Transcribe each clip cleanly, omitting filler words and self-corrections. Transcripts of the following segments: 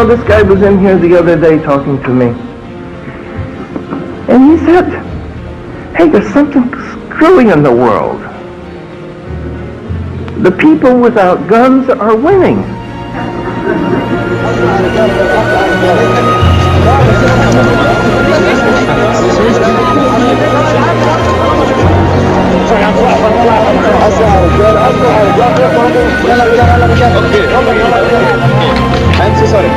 know, this guy was in here the other day talking to me. And he said, hey, there's something screwy in the world. The people without guns are winning. I'm so sorry.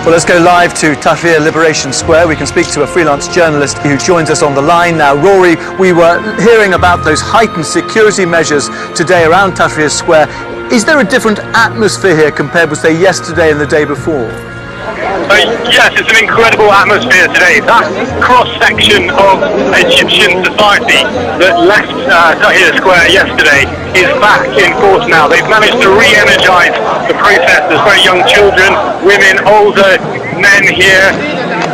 Well, let's go live to Tahrir Liberation Square. We can speak to a freelance journalist who joins us on the line now. Rory, we were hearing about those heightened security measures today around Tahrir Square. Is there a different atmosphere here compared with, say, yesterday and the day before? Yes, it's an incredible atmosphere today. That cross-section of Egyptian society that left Tahrir Square yesterday is back in force now. They've managed to re-energize the protest. There's very young children, women, older men here.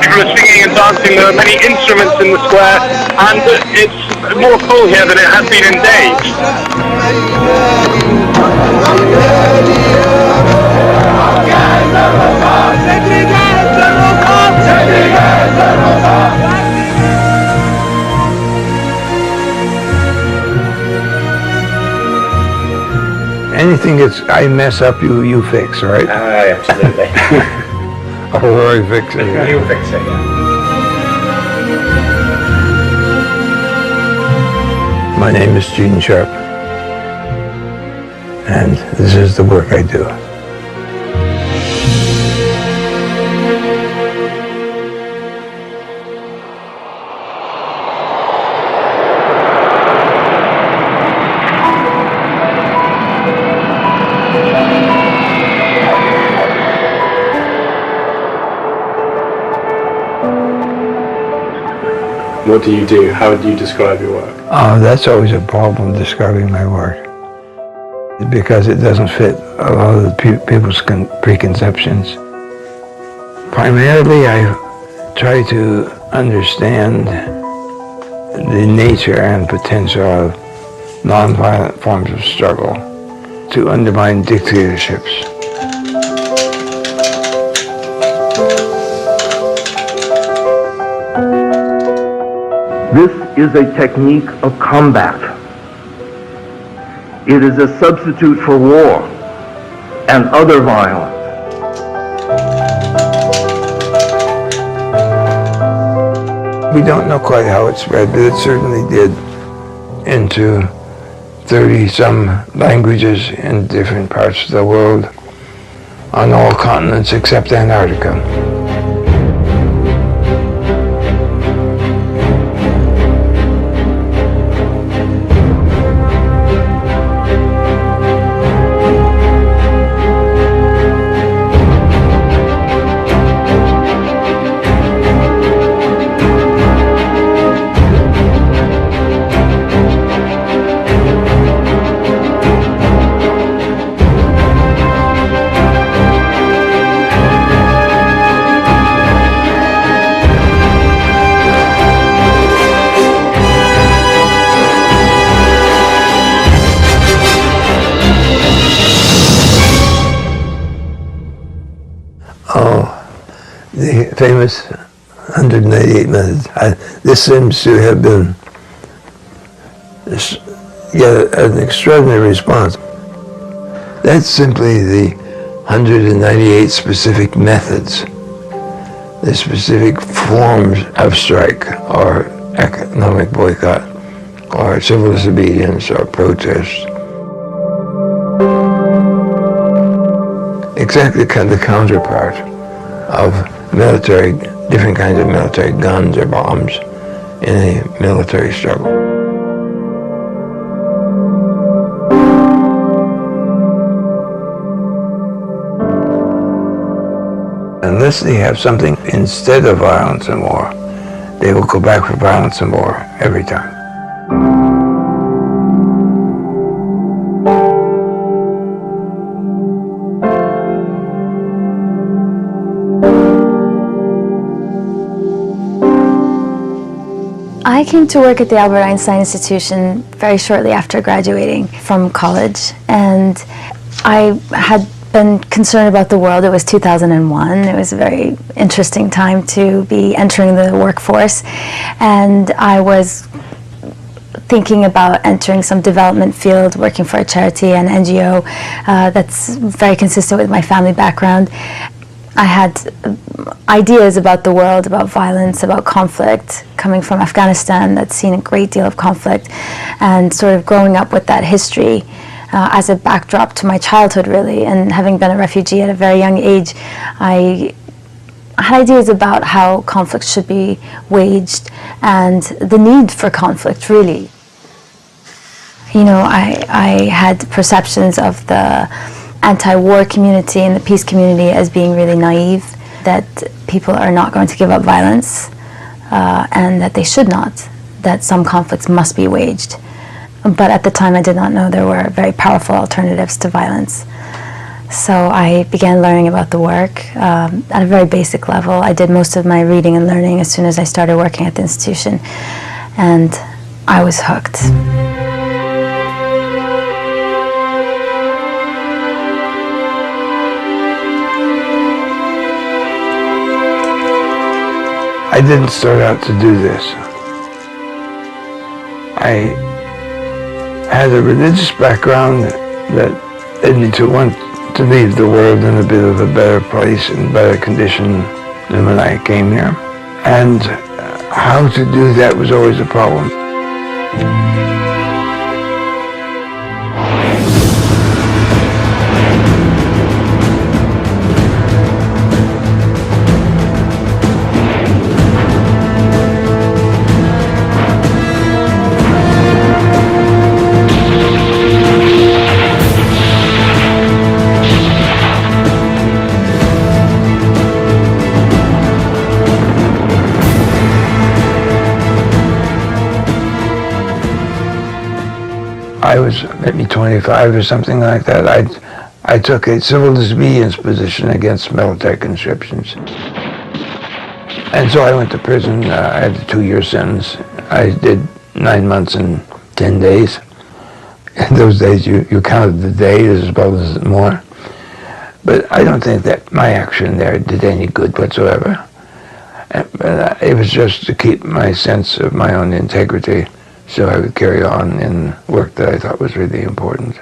People are singing and dancing. There are many instruments in the square, and it's more full here than it has been in days. Anything I mess up, you fix, right? Absolutely. Or I fix it. You fix it, yeah. My name is Gene Sharp, and this is the work I do. What do you do? How do you describe your work? That's always a problem, describing my work, because it doesn't fit a lot of the people's preconceptions. Primarily, I try to understand the nature and potential of nonviolent forms of struggle to undermine dictatorships. This is a technique of combat. It is a substitute for war and other violence. We don't know quite how it spread, but it certainly did into 30-some languages in different parts of the world, on all continents except Antarctica. The famous 198 methods. This seems to have been an extraordinary response. That's simply the 198 specific methods, the specific forms of strike or economic boycott or civil disobedience or protest. Exactly the counterpart of military, different kinds of military guns or bombs in a military struggle. Unless they have something instead of violence and war, they will go back for violence and war every time. I came to work at the Albert Einstein Institution very shortly after graduating from college, and I had been concerned about the world. It was 2001. It was a very interesting time to be entering the workforce, and I was thinking about entering some development field, working for a charity, an NGO that's very consistent with my family background. I had ideas about the world, about violence, about conflict, coming from Afghanistan that's seen a great deal of conflict, and sort of growing up with that history as a backdrop to my childhood, really, and having been a refugee at a very young age, I had ideas about how conflict should be waged and the need for conflict, really. You know, I had perceptions of the anti-war community and the peace community as being really naive, that people are not going to give up violence, and that they should not, that some conflicts must be waged. But at the time I did not know there were very powerful alternatives to violence. So I began learning about the work at a very basic level. I did most of my reading and learning as soon as I started working at the institution, and I was hooked. I didn't start out to do this. I had a religious background that led me to want to leave the world in a bit of a better place and better condition than when I came here. And how to do that was always a problem. I was maybe 25 or something like that. I took a civil disobedience position against military conscriptions. And so I went to prison. I had a 2-year sentence. I did 9 months and 10 days. In those days, you counted the days as well as more. But I don't think that my action there did any good whatsoever. But it was just to keep my sense of my own integrity, so I would carry on in work that I thought was really important.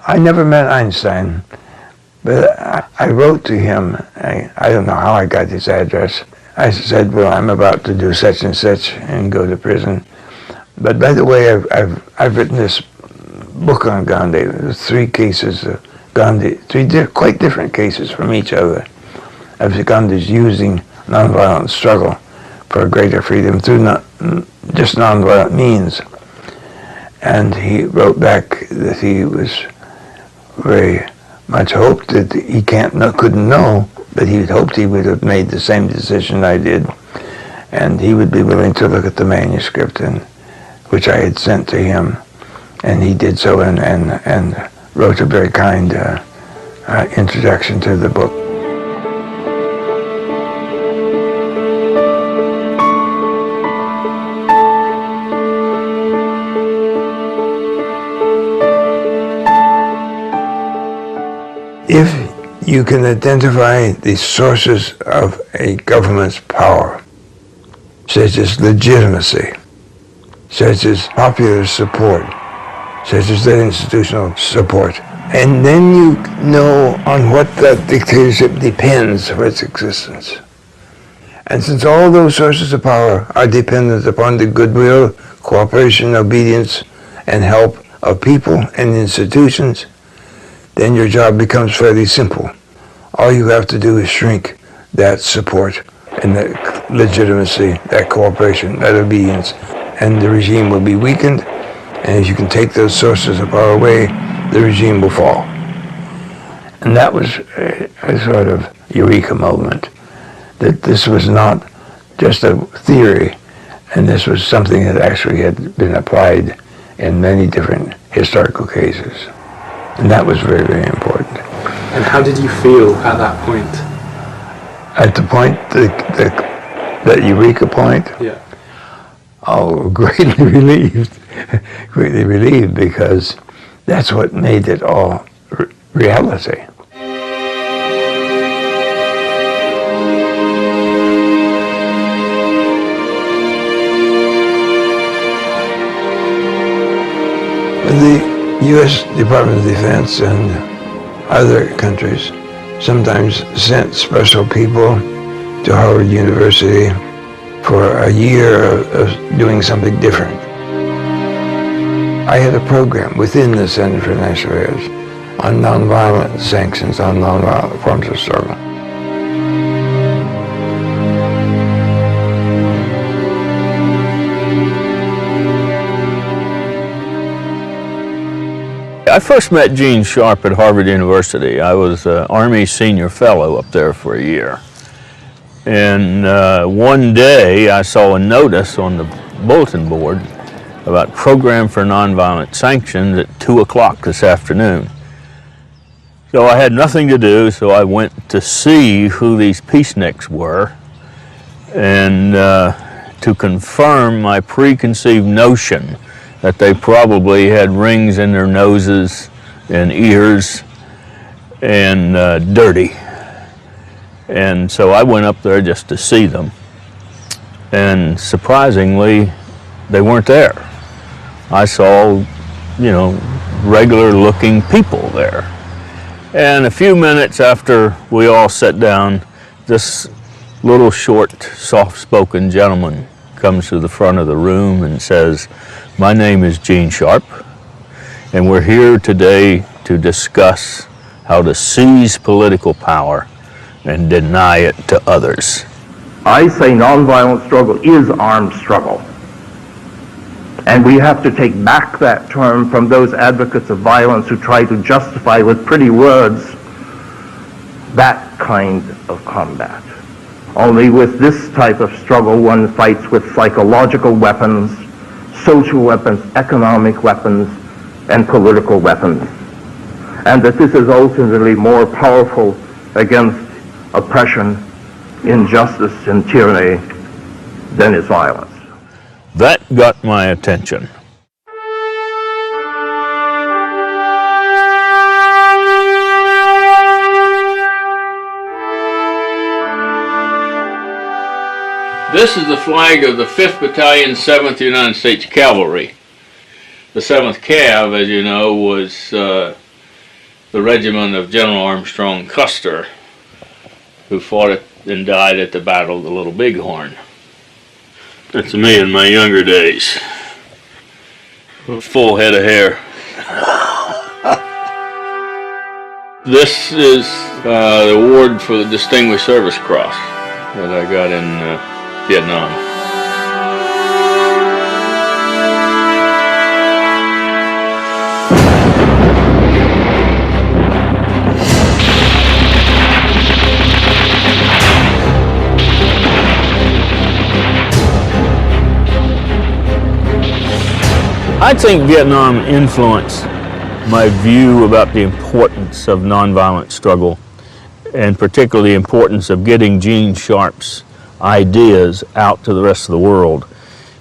I never met Einstein, but I wrote to him. I don't know how I got his address. I said, well, I'm about to do such and such and go to prison. But by the way, I've written this book on Gandhi. There's 3 cases of Gandhi, 3 quite different cases from each other, of Gandhi's using nonviolent struggle for greater freedom through not just nonviolent means. And he wrote back that he was very much hoped that he couldn't know, but he hoped he would have made the same decision I did, and he would be willing to look at the manuscript, which I had sent to him, and he did so and wrote a very kind introduction to the book. If you can identify the sources of a government's power, such as legitimacy, such as popular support, such as that institutional support, and then you know on what that dictatorship depends for its existence. And since all those sources of power are dependent upon the goodwill, cooperation, obedience, and help of people and institutions, then your job becomes fairly simple. All you have to do is shrink that support and that legitimacy, that cooperation, that obedience, and the regime will be weakened, and if you can take those sources of power away, the regime will fall. And that was a sort of eureka moment, that this was not just a theory, and this was something that actually had been applied in many different historical cases. And that was very, very important. And how did you feel at that point? At the point, that eureka point. Yeah. Oh, greatly relieved, because that's what made it all reality. The U.S. Department of Defense and other countries sometimes sent special people to Harvard University for a year of doing something different. I had a program within the Center for National Affairs on nonviolent sanctions, on nonviolent forms of struggle. I first met Gene Sharp at Harvard University. I was Army Senior Fellow up there for a year. And one day I saw a notice on the bulletin board about Program for Nonviolent Sanctions at 2 o'clock this afternoon. So I had nothing to do, so I went to see who these peaceniks were and to confirm my preconceived notion that they probably had rings in their noses and ears and dirty. And so I went up there just to see them. And surprisingly, they weren't there. I saw, you know, regular looking people there. And a few minutes after we all sat down, this little short, soft-spoken gentleman comes to the front of the room and says, "My name is Gene Sharp, and we're here today to discuss how to seize political power and deny it to others." I say nonviolent struggle is armed struggle. And we have to take back that term from those advocates of violence who try to justify with pretty words that kind of combat. Only with this type of struggle, one fights with psychological weapons, social weapons, economic weapons, and political weapons. And that this is ultimately more powerful against oppression, injustice, and tyranny than is violence. That got my attention. This is the flag of the 5th Battalion, 7th United States Cavalry. The 7th Cav, as you know, was the regiment of General Armstrong Custer, who fought and died at the Battle of the Little Bighorn. That's me in my younger days. Full head of hair. This is the award for the Distinguished Service Cross that I got in Vietnam. I think Vietnam influenced my view about the importance of nonviolent struggle, and particularly the importance of getting Gene Sharp's ideas out to the rest of the world,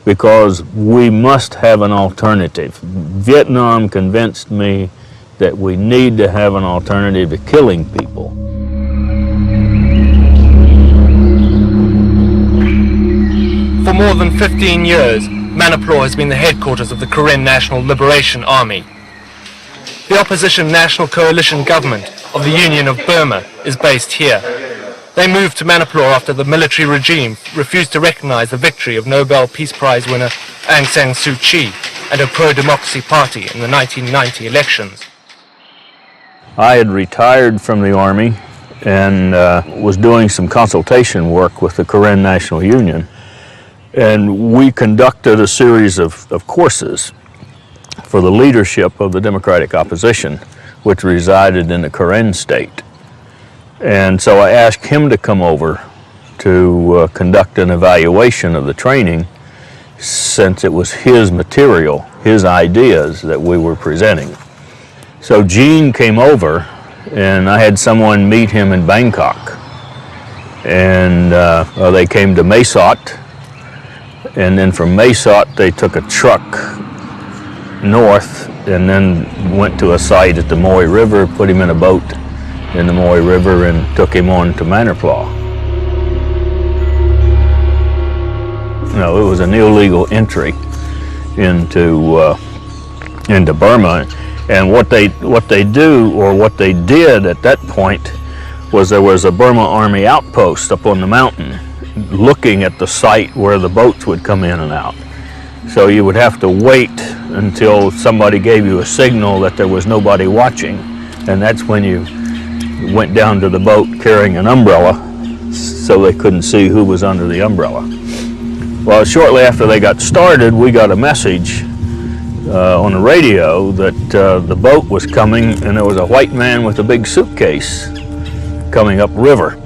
because we must have an alternative. Vietnam convinced me that we need to have an alternative to killing people. For more than 15 years, Manipur has been the headquarters of the Karen National Liberation Army. The opposition National Coalition Government of the Union of Burma is based here. They moved to Manipur after the military regime refused to recognize the victory of Nobel Peace Prize winner Aung San Suu Kyi and her pro-democracy party in the 1990 elections. I had retired from the Army and was doing some consultation work with the Karen National Union. And we conducted a series of courses for the leadership of the Democratic opposition, which resided in the Karen state. And so I asked him to come over to conduct an evaluation of the training, since it was his material, his ideas that we were presenting. So Gene came over, and I had someone meet him in Bangkok. and they came to Miłosc, and then from Miłosc they took a truck north and then went to a site at the Moy River, put him in a boat in the Moy River and took him on to Mannerplau. No, it was an illegal entry into Burma, and what they did at that point was there was a Burma Army outpost up on the mountain looking at the site where the boats would come in and out. So you would have to wait until somebody gave you a signal that there was nobody watching, and that's when you went down to the boat carrying an umbrella so they couldn't see who was under the umbrella. Well, shortly after they got started, we got a message on the radio that the boat was coming and there was a white man with a big suitcase coming up river.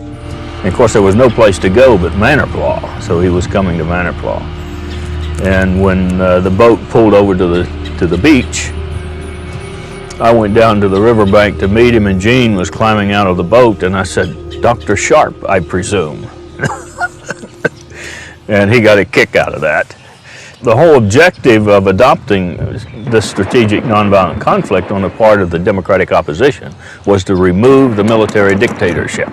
And of course there was no place to go but Mannerplau, so he was coming to Mannerplau. And when the boat pulled over to the beach, I went down to the riverbank to meet him, and Gene was climbing out of the boat, and I said, "Dr. Sharp, I presume." And he got a kick out of that. The whole objective of adopting this strategic nonviolent conflict on the part of the democratic opposition was to remove the military dictatorship.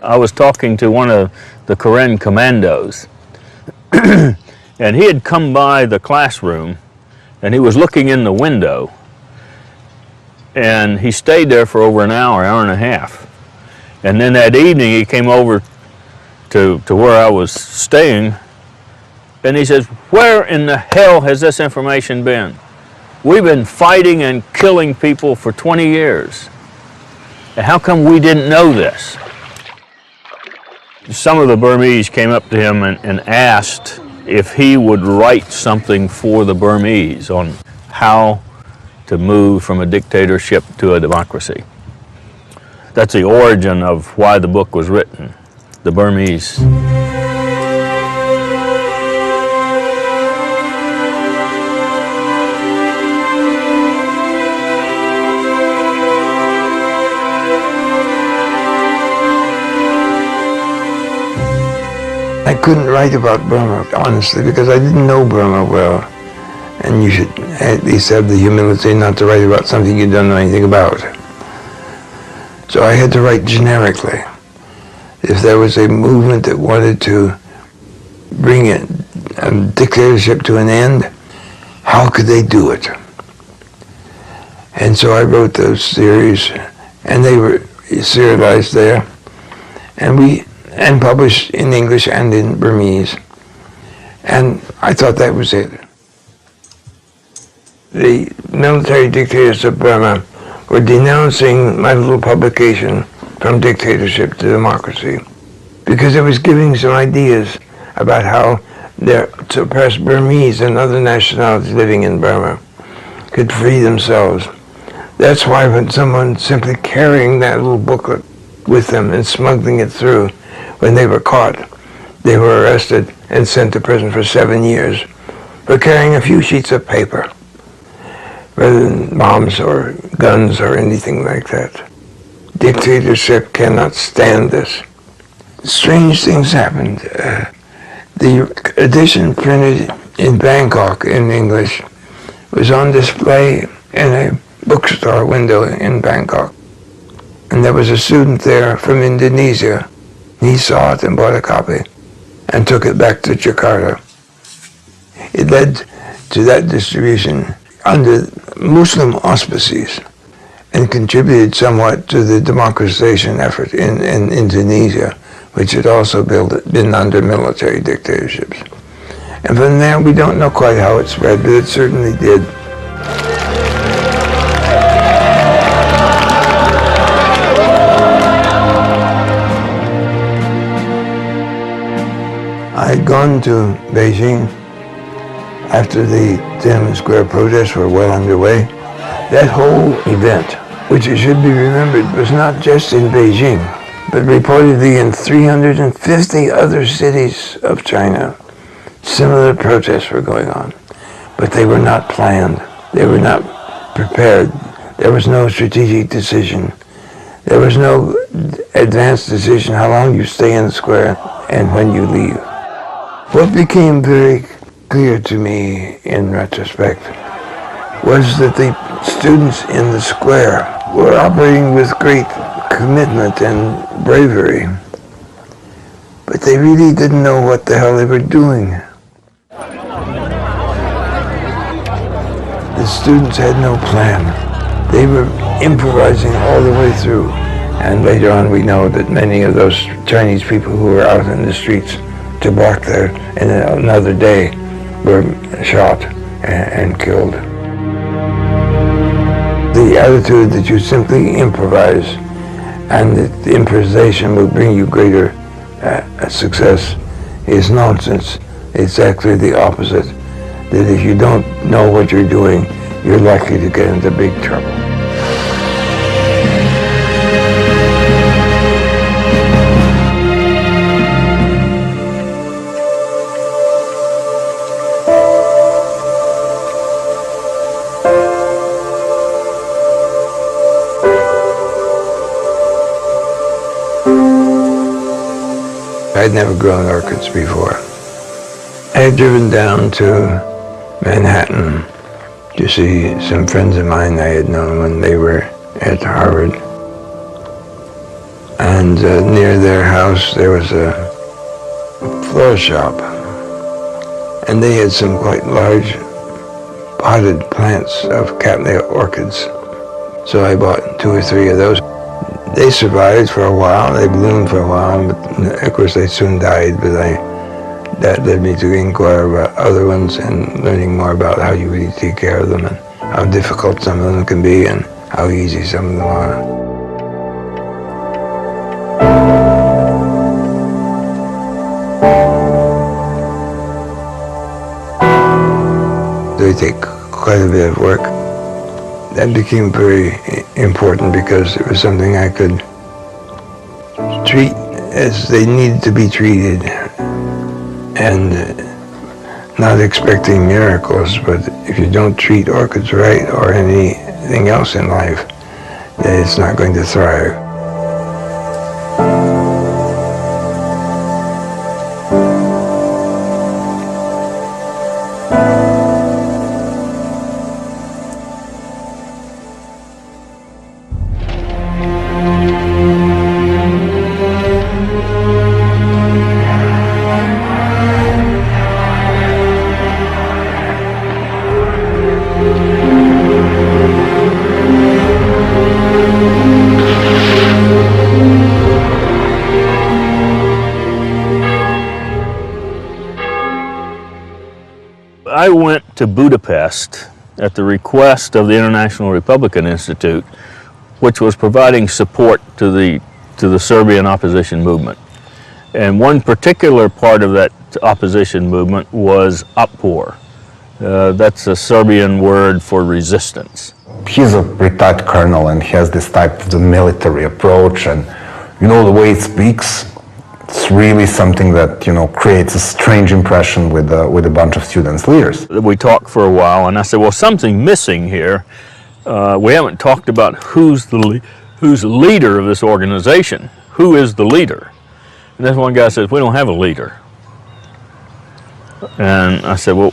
I was talking to one of the Karen commandos, and he had come by the classroom, and he was looking in the window, and he stayed there for over an hour and a half. And then that evening he came over to where I was staying, and he says, "Where in the hell has this information been? We've been fighting and killing people for 20 years. How come we didn't know this?" Some of the Burmese came up to him and asked if he would write something for the Burmese on how to move from a dictatorship to a democracy. That's the origin of why the book was written, the Burmese. I couldn't write about Burma, honestly, because I didn't know Burma well. And you should at least have the humility not to write about something you don't know anything about. So I had to write generically. If there was a movement that wanted to bring a dictatorship to an end, how could they do it? And so I wrote those series, and they were serialized there, and published in English and in Burmese. And I thought that was it. The military dictators of Burma were denouncing my little publication from dictatorship to democracy, because it was giving some ideas about how their suppressed Burmese and other nationalities living in Burma could free themselves. That's why when someone simply carrying that little booklet with them and smuggling it through, when they were caught, they were arrested and sent to prison for 7 years for carrying a few sheets of paper, rather than bombs or guns or anything like that. Dictatorship cannot stand this. Strange things happened. The edition printed in Bangkok in English was on display in a bookstore window in Bangkok. And there was a student there from Indonesia. He saw it and bought a copy and took it back to Jakarta. It led to that distribution under Muslim auspices and contributed somewhat to the democratization effort in Indonesia, which had also been under military dictatorships. And from there, we don't know quite how it spread, but it certainly did. I had gone to Beijing after the Tiananmen Square protests were well underway. That whole event, which it should be remembered, was not just in Beijing, but reportedly in 350 other cities of China. Similar protests were going on, but they were not planned. They were not prepared. There was no strategic decision. There was no advanced decision how long you stay in the square and when you leave. What became very clear to me in retrospect was that the students in the square were operating with great commitment and bravery, but they really didn't know what the hell they were doing. The students had no plan. They were improvising all the way through. And later on we know that many of those Chinese people who were out in the streets to block there in another day were shot and killed. The attitude that you simply improvise and that the improvisation will bring you greater success is nonsense. It's actually the opposite. That if you don't know what you're doing, you're likely to get into big trouble. I'd never grown orchids before. I had driven down to Manhattan to see some friends of mine I had known when they were at Harvard. And near their house there was a flower shop. And they had some quite large potted plants of cattleya orchids. So I bought 2 or 3 of those. They survived for a while, they bloomed for a while, but of course they soon died, but that led me to inquire about other ones and learning more about how you really take care of them and how difficult some of them can be and how easy some of them are. They take quite a bit of work. That became very important because it was something I could treat as they needed to be treated and not expecting miracles, but if you don't treat orchids right or anything else in life, then it's not going to thrive. I went to Budapest at the request of the International Republican Institute, which was providing support to the Serbian opposition movement. And one particular part of that opposition movement was Otpor. That's a Serbian word for resistance. He's a retired colonel and he has this type of the military approach, and you know the way he speaks, it's really something that, you know, creates a strange impression with a bunch of students, leaders. We talked for a while and I said, well, something missing here. We haven't talked about who's the leader of this organization. Who is the leader? And then one guy says, we don't have a leader. And I said, well,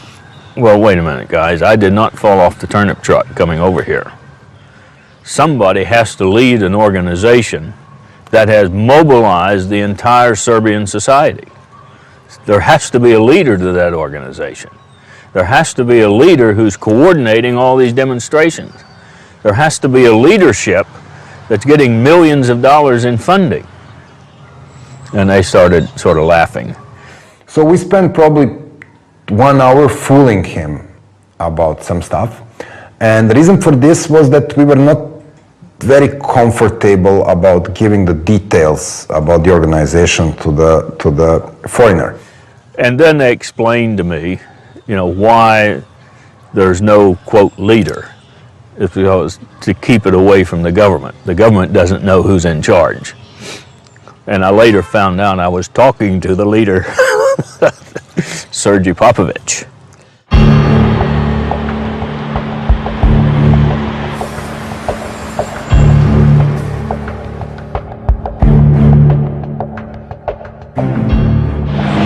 wait a minute, guys. I did not fall off the turnip truck coming over here. Somebody has to lead an organization that has mobilized the entire Serbian society. There has to be a leader to that organization. There has to be a leader who's coordinating all these demonstrations. There has to be a leadership that's getting millions of dollars in funding. And they started sort of laughing. So we spent probably 1 hour fooling him about some stuff. And the reason for this was that we were not very comfortable about giving the details about the organization to the foreigner. And then they explained to me, you know, why there's no, quote, leader. It's because to keep it away from the government. The government doesn't know who's in charge. And I later found out I was talking to the leader, Sergei Popovich.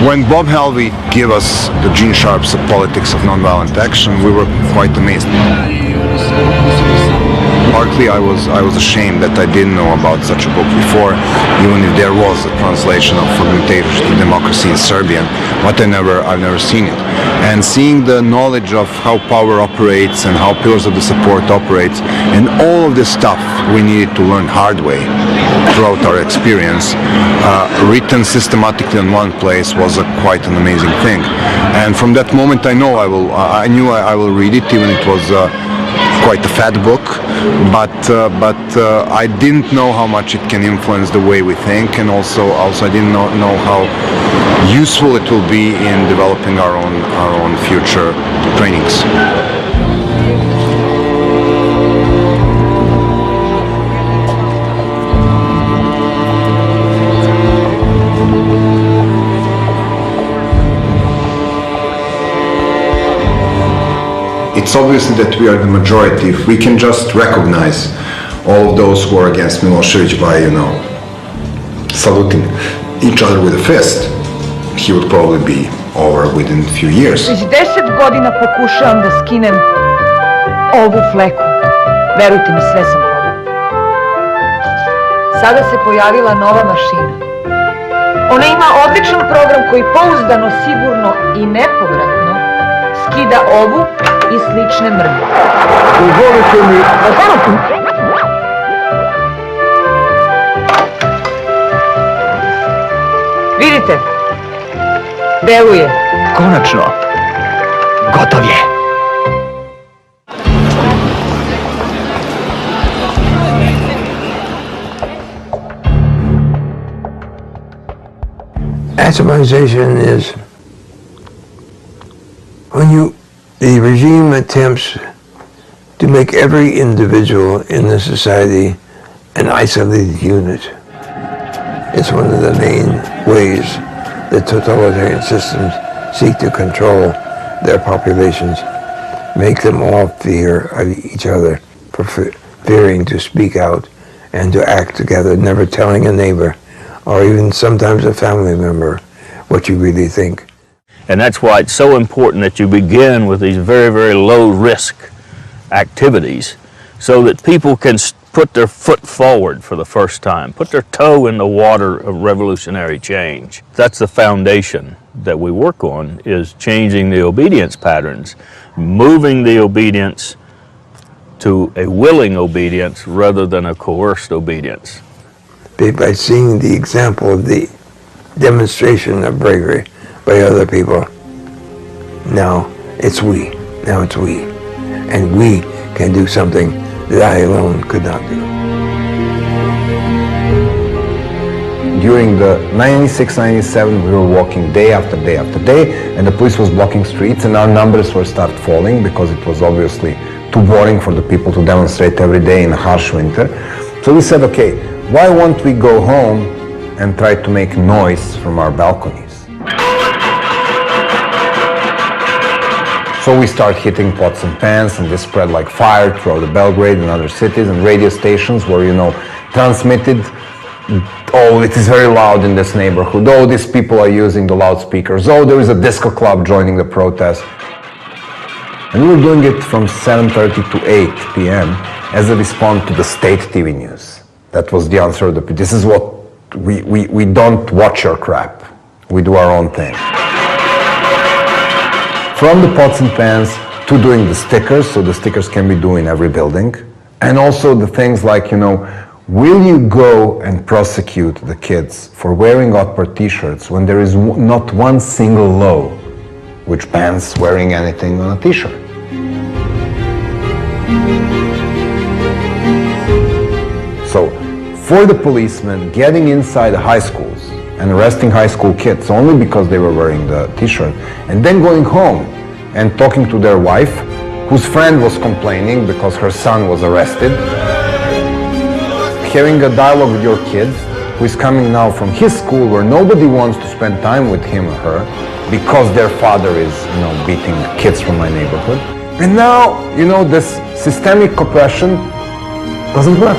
When Bob Halvey gave us the Gene Sharp's Politics of Nonviolent Action, we were quite amazed. Partly I was ashamed that I didn't know about such a book before, even if there was a translation of From Dictatorship to Democracy in Serbian, but I've never seen it. And seeing the knowledge of how power operates and how Pillars of the Support operates, and all of this stuff we needed to learn hard way throughout our experience, written systematically in one place was quite an amazing thing. And from that moment I knew I will read it, even it was quite a fat book, but I didn't know how much it can influence the way we think, and also I didn't know how useful it will be in developing our own future trainings. It's obviously that we are the majority. If we can just recognize all of those who are against Milosevic by, saluting each other with a fist, he would probably be over within a few years. Već 10 godina pokušavam da skinem ovu fleku. Verujte mi, sve sam probala. Sada se pojavila nova mašina. Ona ima odličan program koji pouzdano, sigurno i nepovratno skida ovu i slične mrlje. Dozvolite mi... Vidite, deluje. Konačno, gotov je. Atomization is when the regime attempts to make every individual in the society an isolated unit. It's one of the main ways that totalitarian systems seek to control their populations, make them all fear of each other, fearing to speak out and to act together, never telling a neighbor or even sometimes a family member what you really think. And that's why it's so important that you begin with these very, very low-risk activities so that people can put their foot forward for the first time, put their toe in the water of revolutionary change. That's the foundation that we work on, is changing the obedience patterns, moving the obedience to a willing obedience rather than a coerced obedience. By seeing the example of the demonstration of bravery by other people. Now it's we. And we can do something that I alone could not do. During the 96-97, we were walking day after day after day, and the police was blocking streets, and our numbers were start falling because it was obviously too boring for the people to demonstrate every day in a harsh winter. So we said, okay, why won't we go home and try to make noise from our balconies? So we start hitting pots and pans, and this spread like fire throughout the Belgrade and other cities, and radio stations were, transmitted, oh, it is very loud in this neighborhood, oh, these people are using the loudspeakers, oh, there is a disco club joining the protest. And we were doing it from 7:30 to 8 p.m. as a response to the state TV news. That was the answer. This is what we don't watch your crap. We do our own thing. From the pots and pans to doing the stickers, so the stickers can be done in every building. And also the things like, will you go and prosecute the kids for wearing Otpor t-shirts when there is not one single law which bans wearing anything on a t-shirt? So, for the policemen getting inside the high schools and arresting high school kids only because they were wearing the t-shirt, and then going home and talking to their wife, whose friend was complaining because her son was arrested, having a dialogue with your kid who is coming now from his school where nobody wants to spend time with him or her because their father is, beating kids from my neighborhood. And now, this systemic oppression doesn't work.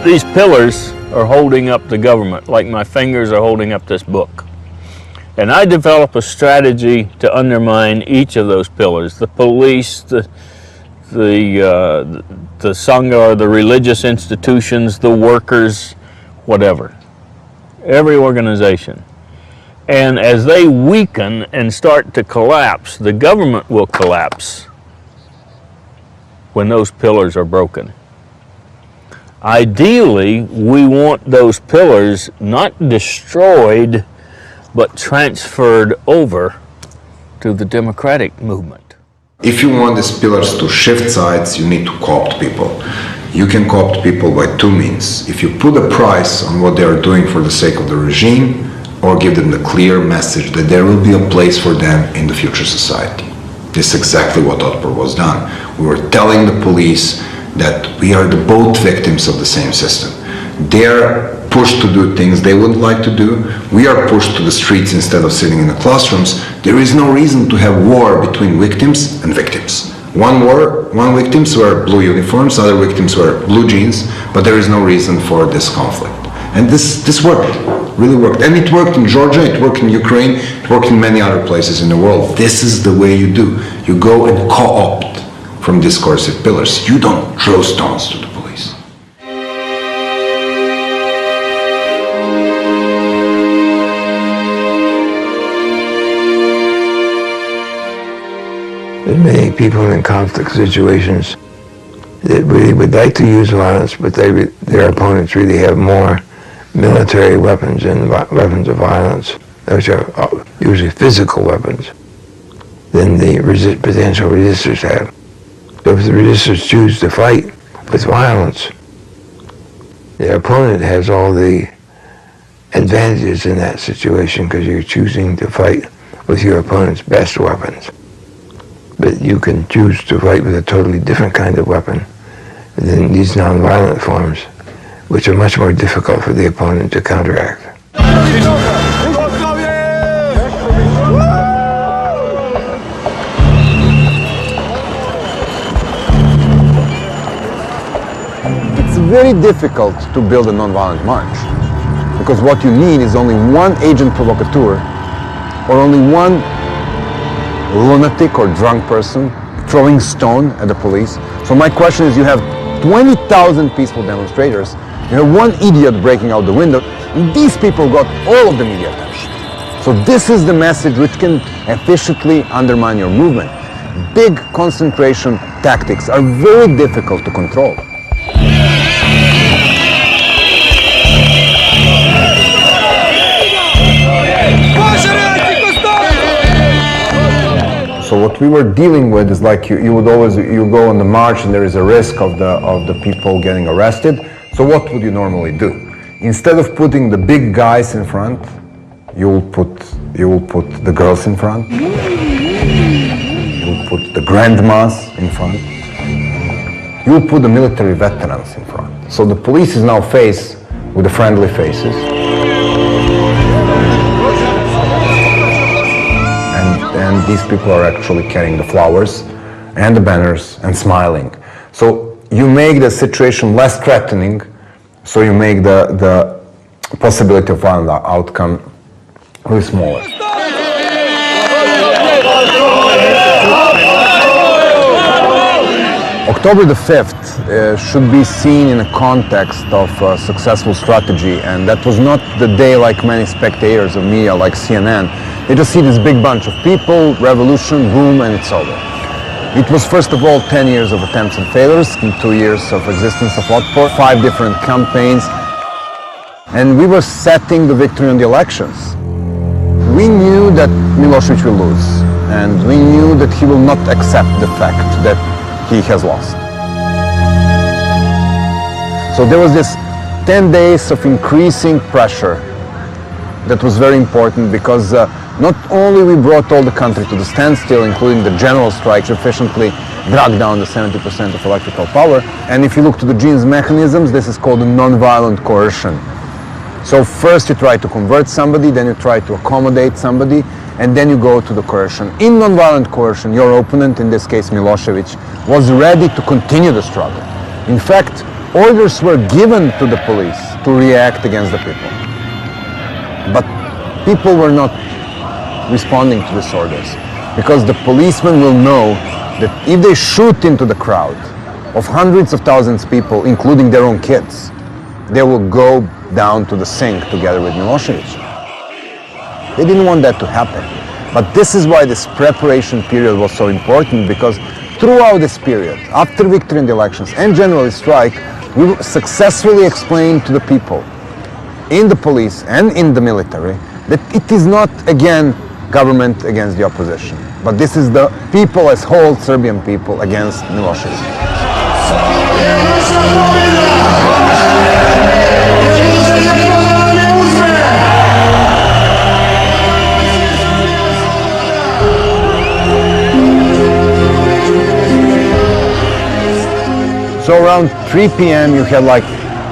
These pillars are holding up the government, like my fingers are holding up this book. And I develop a strategy to undermine each of those pillars: the police, the Sangha, the religious institutions, the workers, whatever. Every organization. And as they weaken and start to collapse, the government will collapse when those pillars are broken. Ideally, we want those pillars not destroyed, but transferred over to the democratic movement. If you want these pillars to shift sides, you need to co-opt people. You can co-opt people by two means. If you put a price on what they are doing for the sake of the regime, or give them the clear message that there will be a place for them in the future society. This is exactly what Otpor was done. We were telling the police that we are both victims of the same system. They are pushed to do things they wouldn't like to do. We are pushed to the streets instead of sitting in the classrooms. There is no reason to have war between victims and victims. One victims wear blue uniforms, other victims wear blue jeans, but there is no reason for this conflict. And this worked, really worked. And it worked in Georgia, it worked in Ukraine, it worked in many other places in the world. This is the way you do. You go and co-opt from discursive pillars. You don't throw stones to the police. There's many people in conflict situations that really would like to use violence, but their opponents really have more military weapons and weapons of violence, which are usually physical weapons, than the potential resistors have. So if the resistors choose to fight with violence, their opponent has all the advantages in that situation because you're choosing to fight with your opponent's best weapons. But you can choose to fight with a totally different kind of weapon than these nonviolent forms, which are much more difficult for the opponent to counteract. It's very difficult to build a nonviolent march, because what you need is only one agent provocateur, or only one lunatic or drunk person throwing stone at the police. So my question is, you have 20,000 peaceful demonstrators, you have one idiot breaking out the window, and these people got all of the media attention. So this is the message which can efficiently undermine your movement. Big concentration tactics are very difficult to control. So what we were dealing with is like you go on the march and there is a risk of the people getting arrested. So what would you normally do? Instead of putting the big guys in front, you will put the girls in front. You will put the grandmas in front. You will put the military veterans in front. So the police is now faced with the friendly faces. And these people are actually carrying the flowers and the banners and smiling. So you make the situation less threatening, so you make the possibility of violent outcome really smaller. October the 5th should be seen in a context of a successful strategy, and that was not the day like many spectators of media like CNN. They just see this big bunch of people, revolution, boom, and it's over. It was first of all 10 years of attempts and failures, and 2 years of existence of Otpor, 5 different campaigns, and we were setting the victory on the elections. We knew that Milosevic will lose, and we knew that he will not accept the fact that he has lost. So there was this 10 days of increasing pressure that was very important, because not only we brought all the country to the standstill, including the general strikes, efficiently dragged down the 70% of electrical power, and if you look to the gene's mechanisms, this is called a non-violent coercion. So first you try to convert somebody, then you try to accommodate somebody, and then you go to the coercion. In non-violent coercion, your opponent, in this case Milosevic, was ready to continue the struggle. In fact, orders were given to the police to react against the people. But people were not responding to these orders because the policemen will know that if they shoot into the crowd of hundreds of thousands of people, including their own kids, they will go down to the sink together with Milosevic. They didn't want that to happen. But this is why this preparation period was so important, because throughout this period, after victory in the elections and general strike, we successfully explained to the people in the police and in the military that it is not, again, government against the opposition, but this is the people as whole, Serbian people, against Milosevic. So around 3 p.m. you had like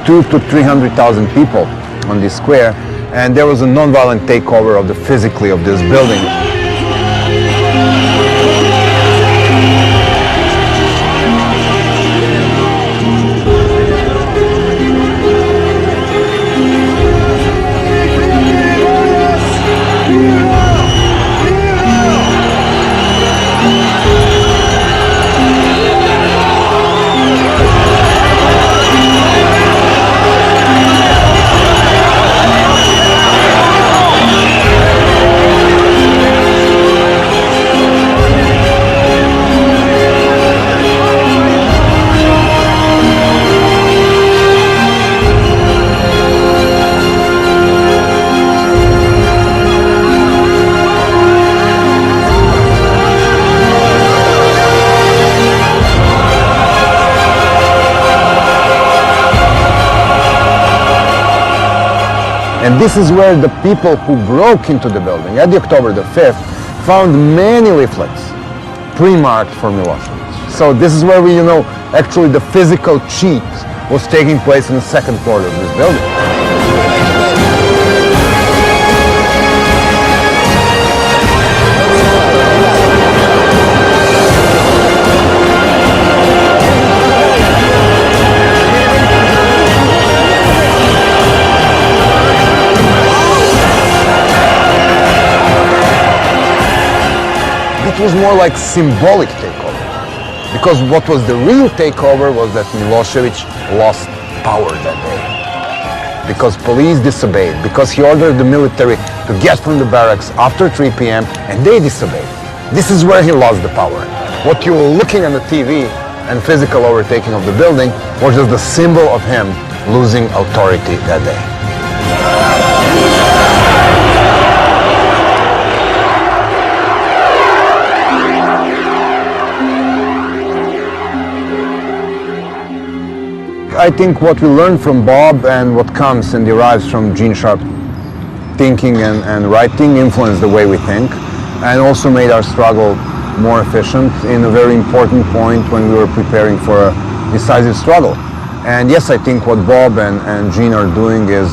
200,000 to 300,000 people on this square, and there was a non-violent takeover of the physically of this building. And this is where the people who broke into the building at the October the 5th found many leaflets pre-marked for Milosevic. So this is where we, actually the physical cheat was taking place in the second floor of this building. It was more like symbolic takeover, because what was the real takeover was that Milosevic lost power that day, because police disobeyed, because he ordered the military to get from the barracks after 3 p.m. and they disobeyed. This is where he lost the power. What you were looking on the TV and physical overtaking of the building was just the symbol of him losing authority that day. I think what we learned from Bob and what comes and derives from Gene Sharp thinking and writing influenced the way we think, and also made our struggle more efficient in a very important point when we were preparing for a decisive struggle. And yes, I think what Bob and Gene are doing is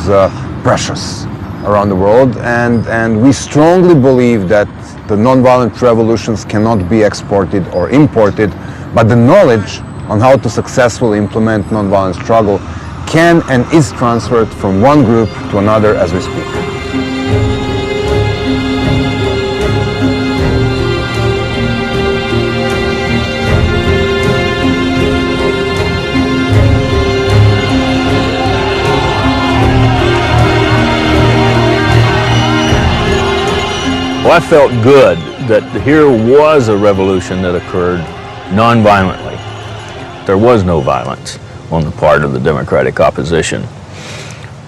precious around the world, and we strongly believe that the nonviolent revolutions cannot be exported or imported, but the knowledge on how to successfully implement nonviolent struggle can and is transferred from one group to another as we speak. Well, I felt good that here was a revolution that occurred nonviolently. There was no violence on the part of the Democratic opposition.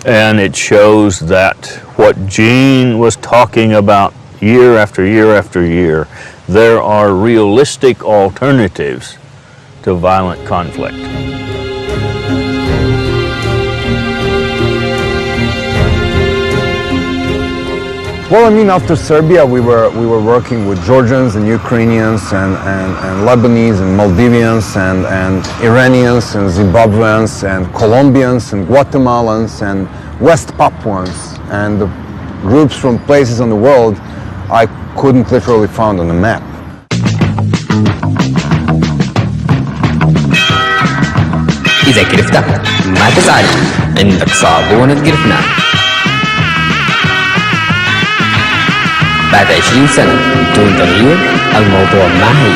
And it shows that what Gene was talking about year after year after year, there are realistic alternatives to violent conflict. Well, I mean, after Serbia, we were working with Georgians and Ukrainians and Lebanese and Maldivians and Iranians and Zimbabweans and Colombians and Guatemalans and West Papuans and the groups from places on the world I couldn't literally find on the map. إذا كرفته ما تزعل، عندك صابونة قرفنا. بعد 20 سنة بدون تغيير الموضوع ما هي.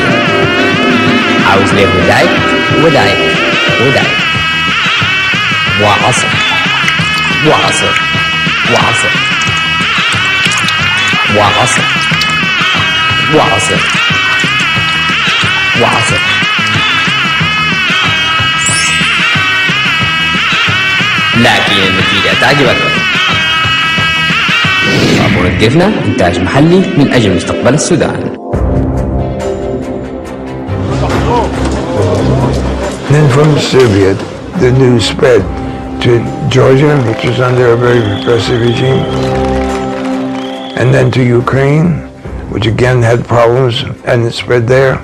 عاوز ليه ودايك ودايك ودايك. وعصر وعصر وعصر وعصر وعصر وعصر. لكن النتيجة تعجبك. صابونة قرفنا إنتاج محلي من أجل مستقبل السودان. Then from Serbia, the news spread to Georgia, which was under a very repressive regime, and then to Ukraine, which again had problems, and it spread there,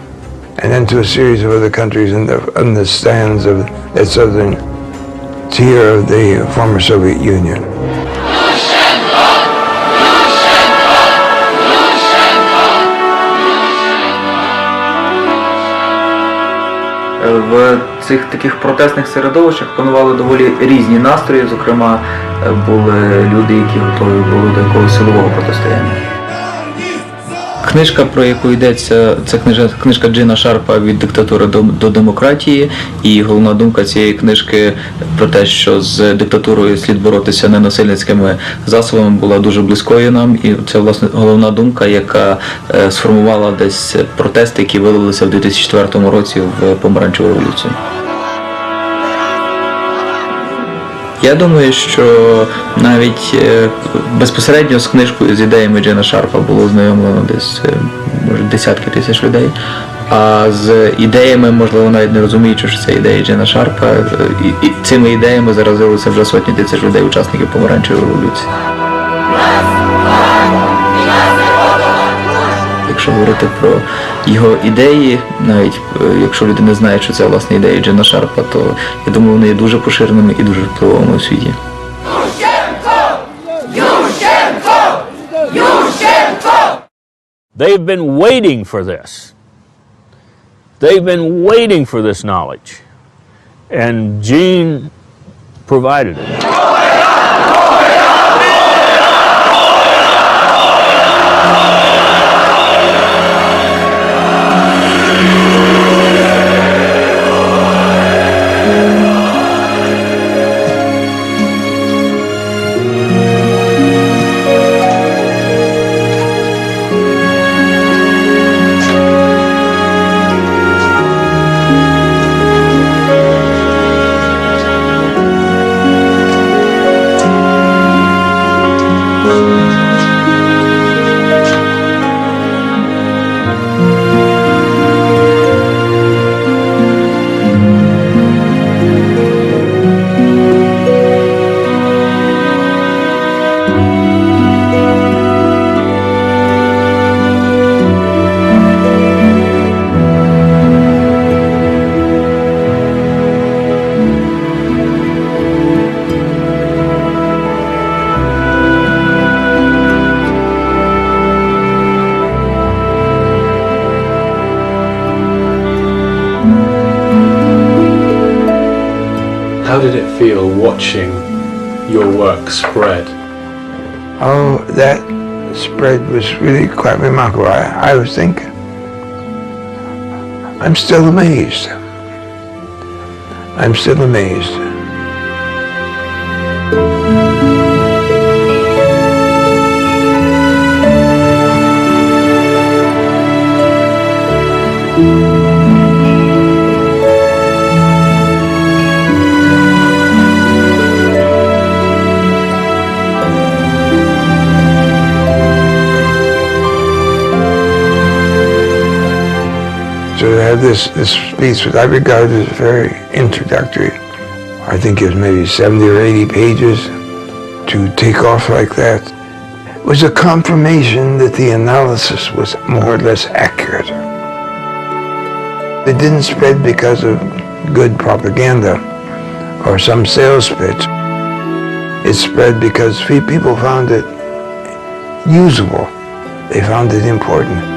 and then to a series of other countries in the stands of the southern tier of the former Soviet Union. В цих таких протестних середовищах панували доволі різні настрої, зокрема були люди, які готові були до якогось силового протистояння. Книжка, про яку йдеться, це книжка Джина Шарпа «Від диктатури до демократії», і головна думка цієї книжки про те, що з диктатурою слід боротися ненасильницькими засобами, була дуже близькою нам, і це, власне, головна думка, яка сформувала десь протести, які вилилися в 2004 році в помаранчеву революцію. Я думаю, що навіть безпосередньо з книжкою, з ідеями Джина Шарпа було знайомлено десь, може, десятки тисяч людей, а з ідеями, можливо, навіть не розуміючи, що це ідеї Джина Шарпа, і цими ідеями заразилися вже сотні тисяч людей, учасників помаранчевої революції. Якщо говорити про його ідеї, навіть якщо люди не знають, що це власне ідеї Джина Шарпа, то я думаю, вони є дуже поширеними і дуже впливовими у світі. They've been waiting for this. They've been waiting for this knowledge. And Gene provided it. How did it feel watching your work spread? Oh, that spread was really quite remarkable. I was thinking, I'm still amazed. I'm still amazed. So to have this speech, which I regard as very introductory, I think it was maybe 70 or 80 pages, to take off like that, was a confirmation that the analysis was more or less accurate. It didn't spread because of good propaganda or some sales pitch. It spread because people found it usable. They found it important.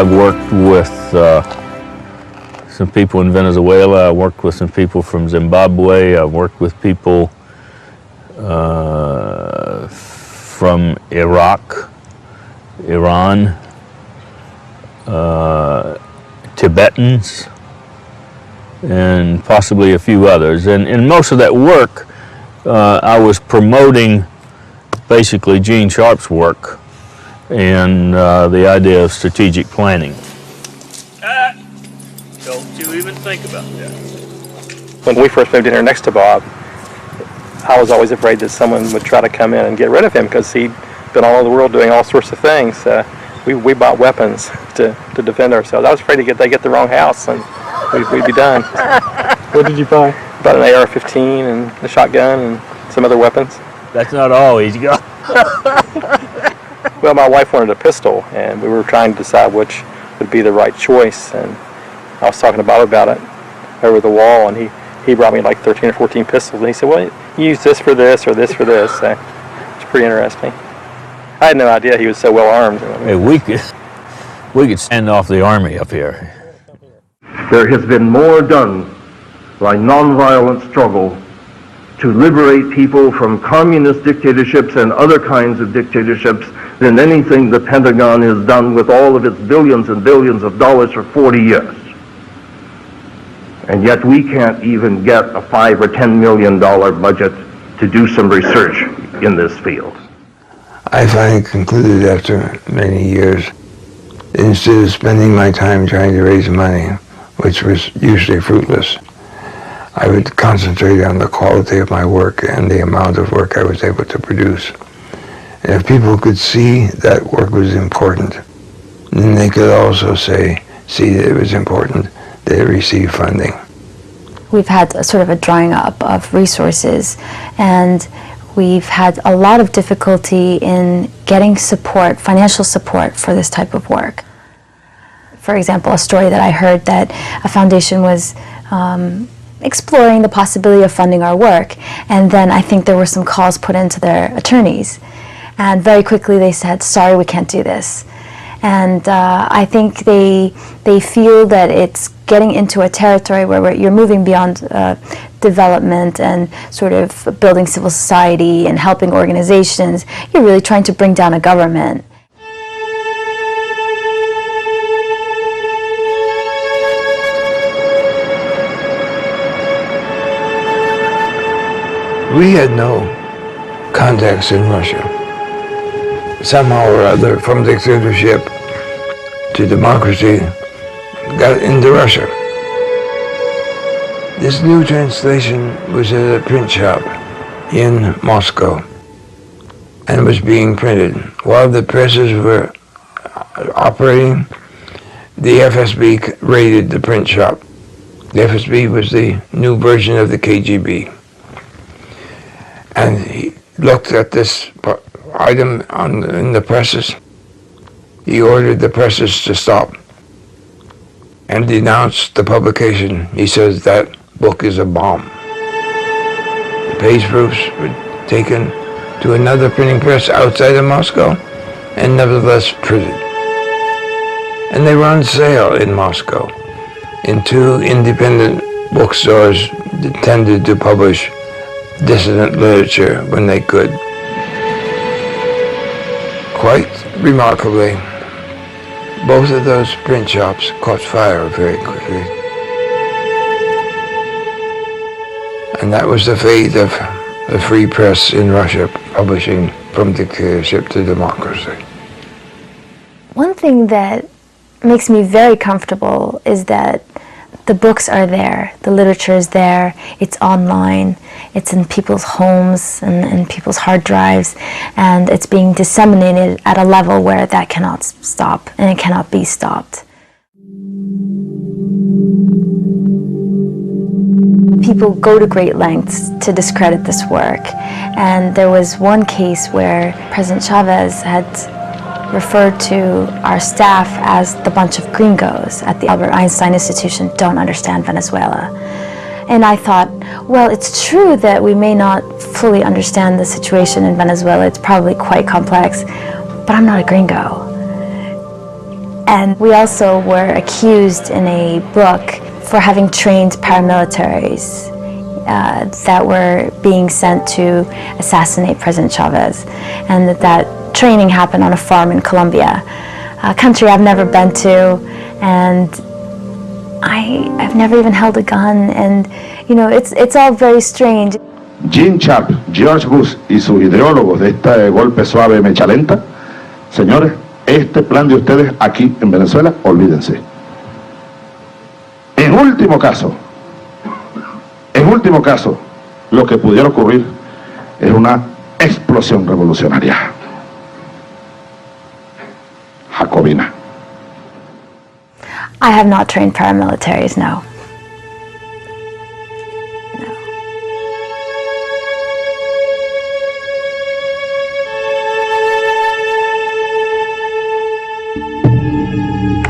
I've worked with some people in Venezuela. I worked with some people from Zimbabwe. I've worked with people from Iraq, Iran, Tibetans, and possibly a few others. And in most of that work, I was promoting basically Gene Sharp's work and the idea of strategic planning. Don't you even think about that. When we first moved in here next to Bob, I was always afraid that someone would try to come in and get rid of him because he'd been all over the world doing all sorts of things. We bought weapons to defend ourselves. I was afraid they get the wrong house and we'd be done. What did you buy? Bought an AR-15 and a shotgun and some other weapons. That's not all he's got. Well, my wife wanted a pistol, and we were trying to decide which would be the right choice. And I was talking to Bob about it over the wall, and he brought me like 13 or 14 pistols, and he said, well, you use this for this or this for this. So it's pretty interesting. I had no idea he was so well armed. Hey, we could stand off the army up here. There has been more done by nonviolent struggle to liberate people from communist dictatorships and other kinds of dictatorships than anything the Pentagon has done with all of its billions and billions of dollars for 40 years. And yet we can't even get a $5 or $10 million budget to do some research in this field. I finally concluded after many years, instead of spending my time trying to raise money, which was usually fruitless, I would concentrate on the quality of my work and the amount of work I was able to produce. And if people could see that work was important, then they could also see that it was important that it receive funding. We've had sort of a drying up of resources, and we've had a lot of difficulty in getting support, financial support for this type of work. For example, a story that I heard that a foundation was exploring the possibility of funding our work, and then I think there were some calls put into their attorneys, and very quickly they said, sorry, we can't do this. And I think they feel that it's getting into a territory where you're moving beyond development and sort of building civil society and helping organizations. You're really trying to bring down a government. We had no contacts in Russia. Somehow or other, from dictatorship to democracy, got into Russia. This new translation was at a print shop in Moscow and was being printed. While the presses were operating, the FSB raided the print shop. The FSB was the new version of the KGB. And he looked at this item in the presses. He ordered the presses to stop and denounced the publication. He says that book is a bomb. The page proofs were taken to another printing press outside of Moscow and nevertheless printed. And they were on sale in Moscow in two independent bookstores that tended to publish dissident literature when they could. Quite remarkably, both of those print shops caught fire very quickly. And that was the fate of the free press in Russia, publishing from dictatorship to democracy. One thing that makes me very comfortable is that the books are there, the literature is there, it's online, it's in people's homes and people's hard drives, and it's being disseminated at a level where that cannot stop, and it cannot be stopped. People go to great lengths to discredit this work, and there was one case where President Chavez had referred to our staff as the bunch of gringos at the Albert Einstein Institution don't understand Venezuela. And I thought, well, it's true that we may not fully understand the situation in Venezuela. It's probably quite complex, but I'm not a gringo. And we also were accused in a book for having trained paramilitaries that were being sent to assassinate President Chavez, and that training happened on a farm in Colombia, a country I've never been to, and I've never even held a gun, and you know, it's all very strange. Gene Sharp, George Bush y sus ideólogos de este golpe suave mecha lenta, señores, este plan de ustedes aquí en Venezuela, olvídense. En último caso, lo que pudiera ocurrir es una explosión revolucionaria. Jacobina. I have not trained paramilitaries, no.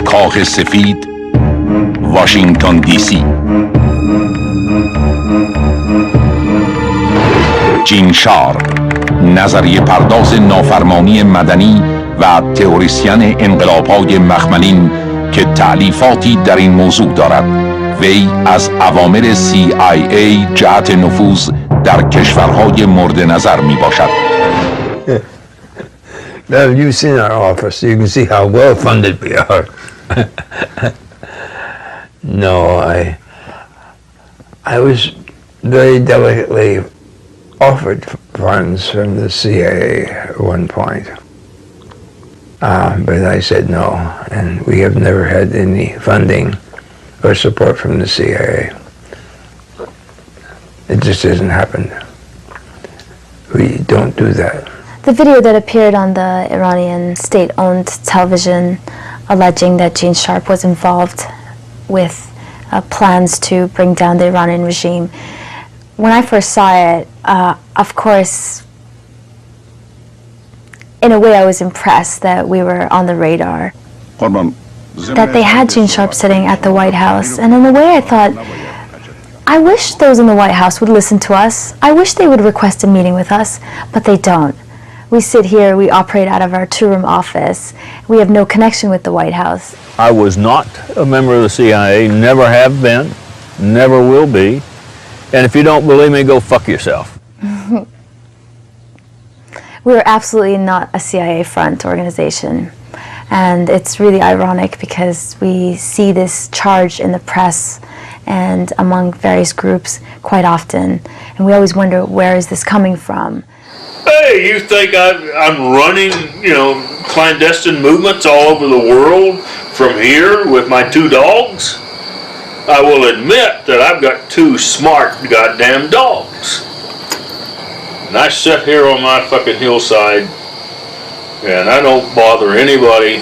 کاخ سفید، واشنگتن دی سی. جین شارپ، نظریه پرداز نافرمانی مدنی و تئوریسین انقلاب‌های مخملین که تألیفاتی در این موضوع دارد. وی از اوامر CIA جهت نفوذ در کشورهای مورد نظر می باشد. Now you've seen our office, you can see how well funded we are. No, I was very delicately offered funds from the CIA at one point, but I said no, and we have never had any funding or support from the CIA. It just hasn't happened. We don't do that. The video that appeared on the Iranian state-owned television alleging that Gene Sharp was involved with plans to bring down the Iranian regime, when I first saw it, of course, in a way I was impressed that we were on the radar, that they had Gene Sharp sitting at the White House, and in a way I thought, I wish those in the White House would listen to us. I wish they would request a meeting with us, but they don't. We sit here, we operate out of our two-room office. We have no connection with the White House. I was not a member of the CIA, never have been, never will be. And if you don't believe me, go fuck yourself. We are absolutely not a CIA front organization. And it's really ironic because we see this charge in the press and among various groups quite often. And we always wonder, where is this coming from? Hey, you think I'm running, clandestine movements all over the world from here with my 2 dogs? I will admit that I've got 2 smart goddamn dogs. And I sit here on my fucking hillside and I don't bother anybody,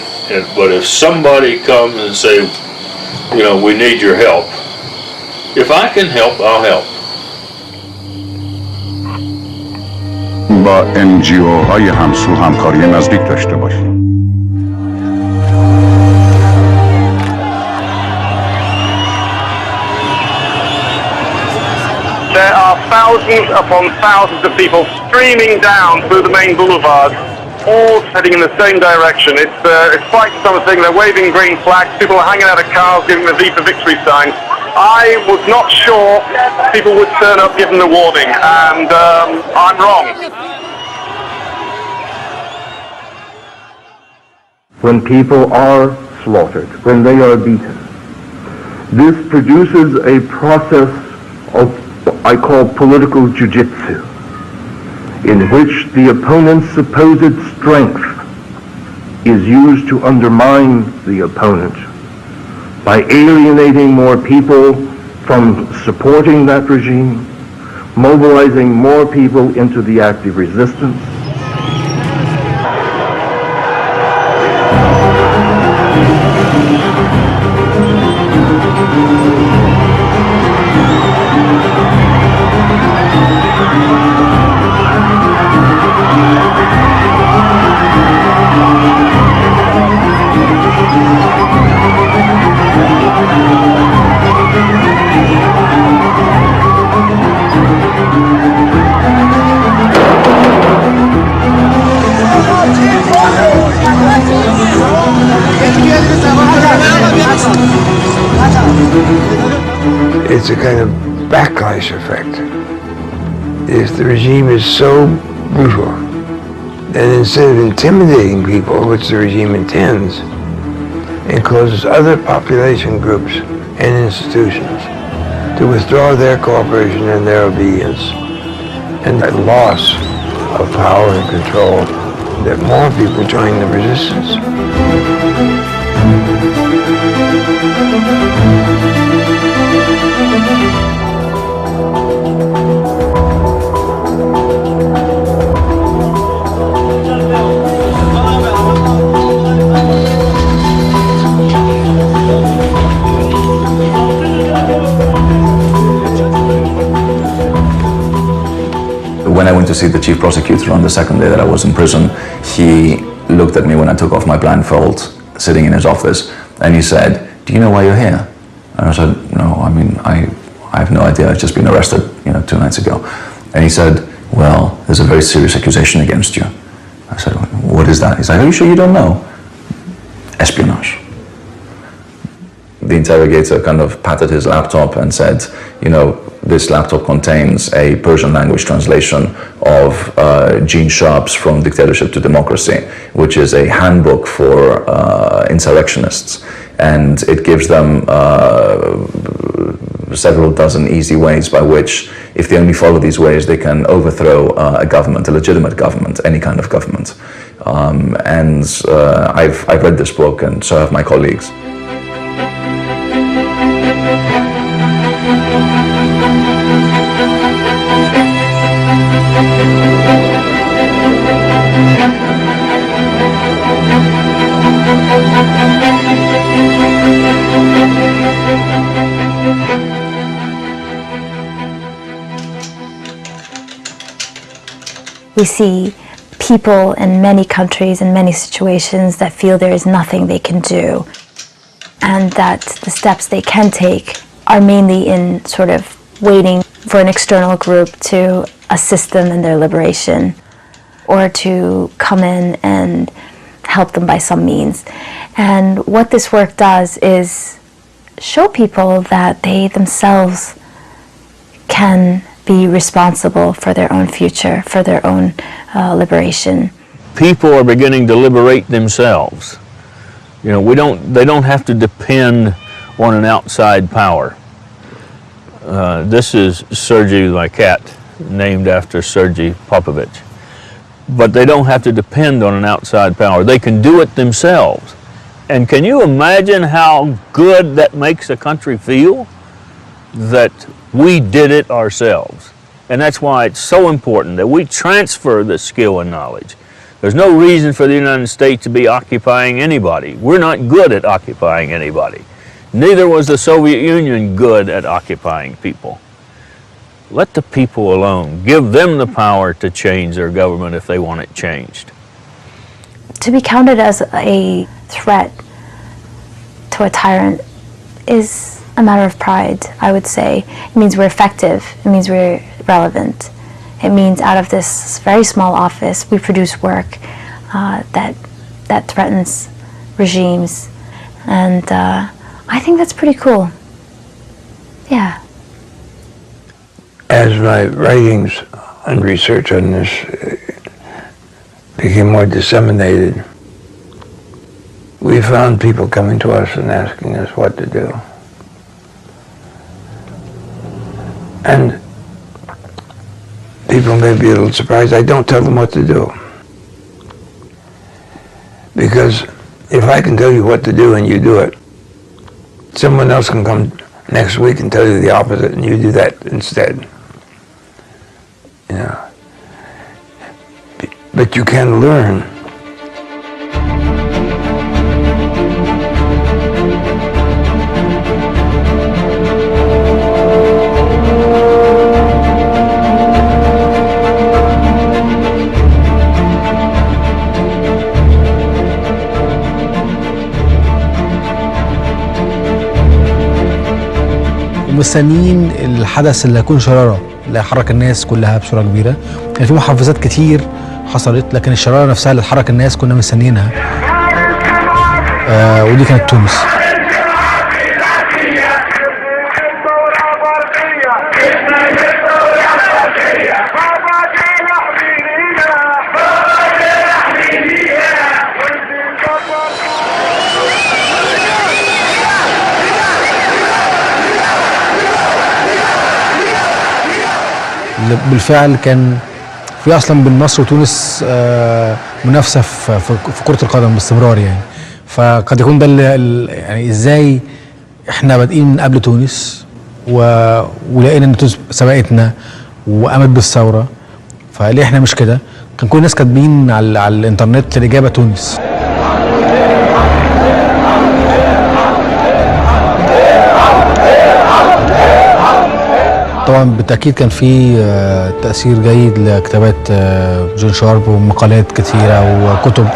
but if somebody comes and say, we need your help, if I can help, I'll help. با NGO های همسو همکاری نزدیک داشته باشیم. There are thousands upon thousands of people streaming down through the main boulevard, all heading in the same direction. It's quite something. They're waving green flags. People are hanging out of cars, giving the V for Victory sign. I was not sure people would turn up given the warning, and I'm wrong. When people are slaughtered, when they are beaten, this produces a process of what I call political jiu-jitsu, in which the opponent's supposed strength is used to undermine the opponent by alienating more people from supporting that regime, mobilizing more people into the active resistance. it's a kind of backlash effect. If the regime is so brutal, then instead of intimidating people, which the regime intends, it causes other population groups and institutions to withdraw their cooperation and their obedience. And that loss of power and control, that more people join the resistance. When I went to see the chief prosecutor on the second day that I was in prison, he looked at me when I took off my blindfold, sitting in his office, and he said, "Do you know why you're here?" And I said, "No, I mean, I have no idea. I've just been arrested, 2 nights ago." And he said, "Well, there's a very serious accusation against you." I said, "What is that?" He said, "Are you sure you don't know?" Espionage. The interrogator kind of patted his laptop and said, "This laptop contains a Persian language translation of Gene Sharp's From Dictatorship to Democracy, which is a handbook for insurrectionists. And it gives them several dozen easy ways by which, if they only follow these ways, they can overthrow a government, a legitimate government, any kind of government." I've read this book, and so have my colleagues. We see people in many countries, in many situations, that feel there is nothing they can do, and that the steps they can take are mainly in sort of waiting for an external group to assist them in their liberation, or to come in and help them by some means. And what this work does is show people that they themselves can be responsible for their own future, for their own liberation. People are beginning to liberate themselves. They don't have to depend on an outside power. This is Sergei, my cat, named after Sergei Popovich. But they don't have to depend on an outside power. They can do it themselves. And can you imagine how good that makes a country feel? That we did it ourselves. And that's why it's so important that we transfer the skill and knowledge. There's no reason for the United States to be occupying anybody. We're not good at occupying anybody. Neither was the Soviet Union good at occupying people. Let the people alone. Give them the power to change their government if they want it changed. To be counted as a threat to a tyrant is a matter of pride, I would say. It means we're effective. It means we're relevant. It means out of this very small office, we produce work that threatens regimes. And I think that's pretty cool. Yeah. As my writings and research on this became more disseminated, we found people coming to us and asking us what to do. And people may be a little surprised. I don't tell them what to do. Because if I can tell you what to do and you do it, someone else can come next week and tell you the opposite and you do that instead. But you can learn. مستنيين الحدث اللي هيكون شرارة اللي هيحرك الناس كلها بصورة كبيرة. يعني في محفزات كتير حصلت، لكن الشرارة نفسها اللي تحرك الناس كنا مستنيينها. ودي كانت تونس. بالفعل كان في اصلا بين مصر وتونس منافسه في كره القدم باستمرار يعني. فقد يكون ده يعني ازاي احنا بادئين من قبل تونس ولقينا ان تونس سبقتنا وقامت بالثوره، فليه احنا مش كده؟ كان كل الناس كاتبين على الانترنت الاجابه تونس. طبعا بالتاكيد كان في تاثير جيد لكتابات جون شارب ومقالات كثيره وكتب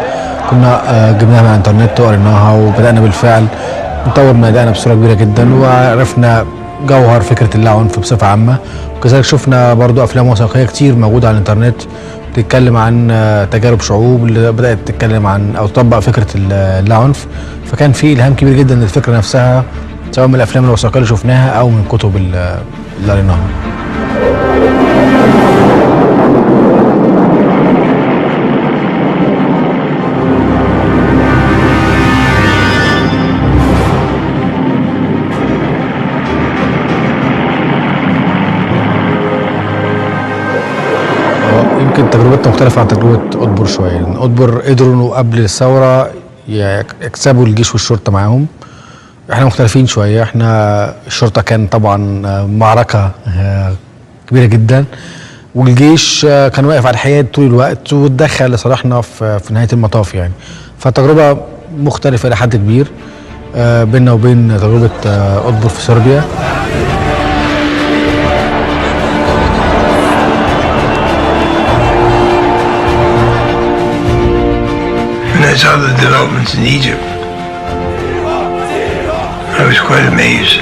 كنا جبناها من الانترنت وقريناها، وبدانا بالفعل نطور من ادائنا بصوره كبيره جدا، وعرفنا جوهر فكره اللاعنف بصفه عامه. وكذلك شفنا برضو افلام وثائقيه كتير موجوده على الانترنت بتتكلم عن تجارب شعوب اللي بدات تتكلم عن او تطبق فكره اللاعنف. فكان في الهام كبير جدا للفكره نفسها، سواء من الافلام الوثائقيه اللي شفناها او من الكتب اللي قريناها. يمكن تجربتنا مختلفة عن تجربة أطبر شوية، لأن أطبر قدروا إنه قبل الثورة يكسبوا الجيش والشرطة معاهم. احنا مختلفين شوية، احنا الشرطة كان طبعا معركة كبيرة جدا، والجيش كان واقف على الحياد طول الوقت واتدخل لصالحنا في نهاية المطاف يعني. فالتجربة مختلفة إلى حد كبير بيننا وبين تجربة أطبر في صربيا. When I saw the developments in Egypt, I was quite amazed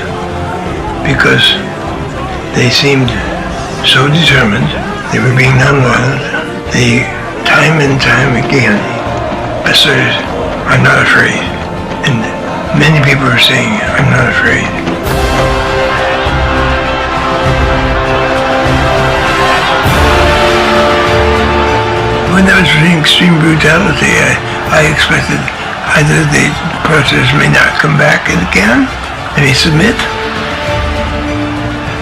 because they seemed so determined. They were being nonviolent. They, time and time again, asserted, "I'm not afraid." And many people are saying, "I'm not afraid." When there was really extreme brutality, I expected either the protesters may not come back again and they submit,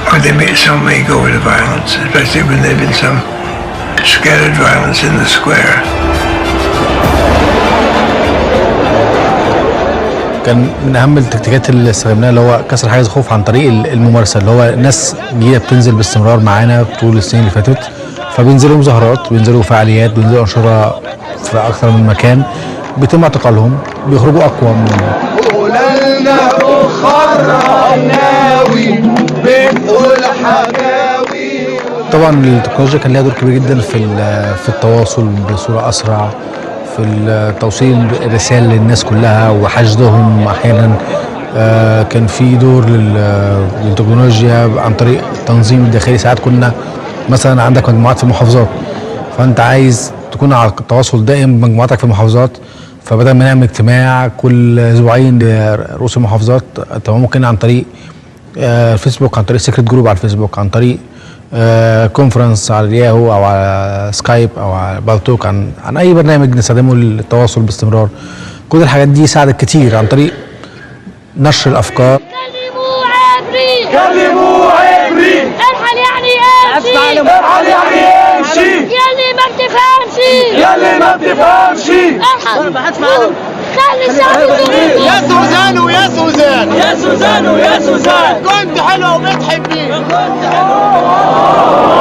or some may go into violence, especially when there had been some scattered violence in the square. كان من اهم التكتيكات اللي استخدمناها اللي هو كسر حاجز الخوف عن طريق الممارسه، اللي هو ناس جديده بتنزل باستمرار معانا طول السنين اللي فاتت، فبينزلوا مظاهرات، بينزلوا فعاليات، بينزلوا انشطه في اكثر من مكان، بيتم اعتقالهم، بيخرجوا اقوى من طبعا التكنولوجيا كان لها دور كبير جدا في التواصل بصوره اسرع، في توصيل الرسائل للناس كلها وحشدهم احيانا. كان في دور للتكنولوجيا عن طريق التنظيم الداخلي. ساعات كنا مثلا عندك مجموعات في المحافظات، فانت عايز تكون على التواصل دائم بمجموعاتك في المحافظات، فبدل ما نعمل اجتماع كل اسبوعين لرؤوس المحافظات، انت ممكن عن طريق الفيسبوك، عن طريق سيكريت جروب على الفيسبوك، عن طريق كونفرنس على الياهو او على سكايب او على بالتوك، عن اي برنامج نستخدمه للتواصل باستمرار. كل الحاجات دي ساعدت كتير عن طريق نشر الافكار. كلموا عبري ارحل يعني امشي، ارحل يعني امشي، يلي ما بتفهمش، يلي ما بتفهمش ارحل. ما حدش معلم. خلي الشعب يقول يا سوزان ويا سوزان، يا سوزان ويا سوزان، كنت حلوه وبتحبيه، كنت حلوه.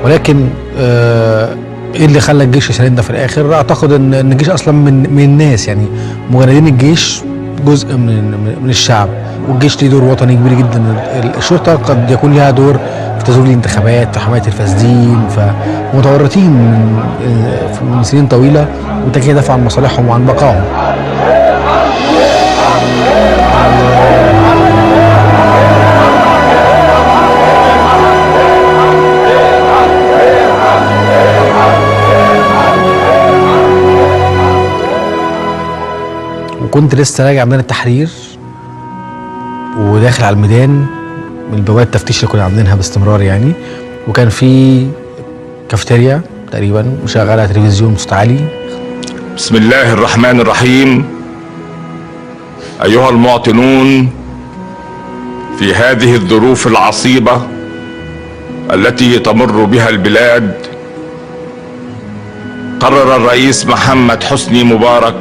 ولكن ايه اللي خلى الجيش يساندنا في الاخر؟ اعتقد ان الجيش اصلا من الناس، يعني مجندين الجيش جزء من الشعب، والجيش ليه دور وطني كبير جدا. الشرطه قد يكون لها دور في تزوير الانتخابات، في حمايه الفاسدين، فمتورطين من سنين طويله، وده كده دافع عن مصالحهم وعن بقائهم. وكنت لسه راجع من التحرير وداخل على الميدان من بوابات التفتيش اللي كنا عاملينها باستمرار يعني، وكان في كافيتيريا تقريبا مشغله تلفزيون بصوت عالي. بسم الله الرحمن الرحيم. أيها المواطنون، في هذه الظروف العصيبة التي تمر بها البلاد، قرر الرئيس محمد حسني مبارك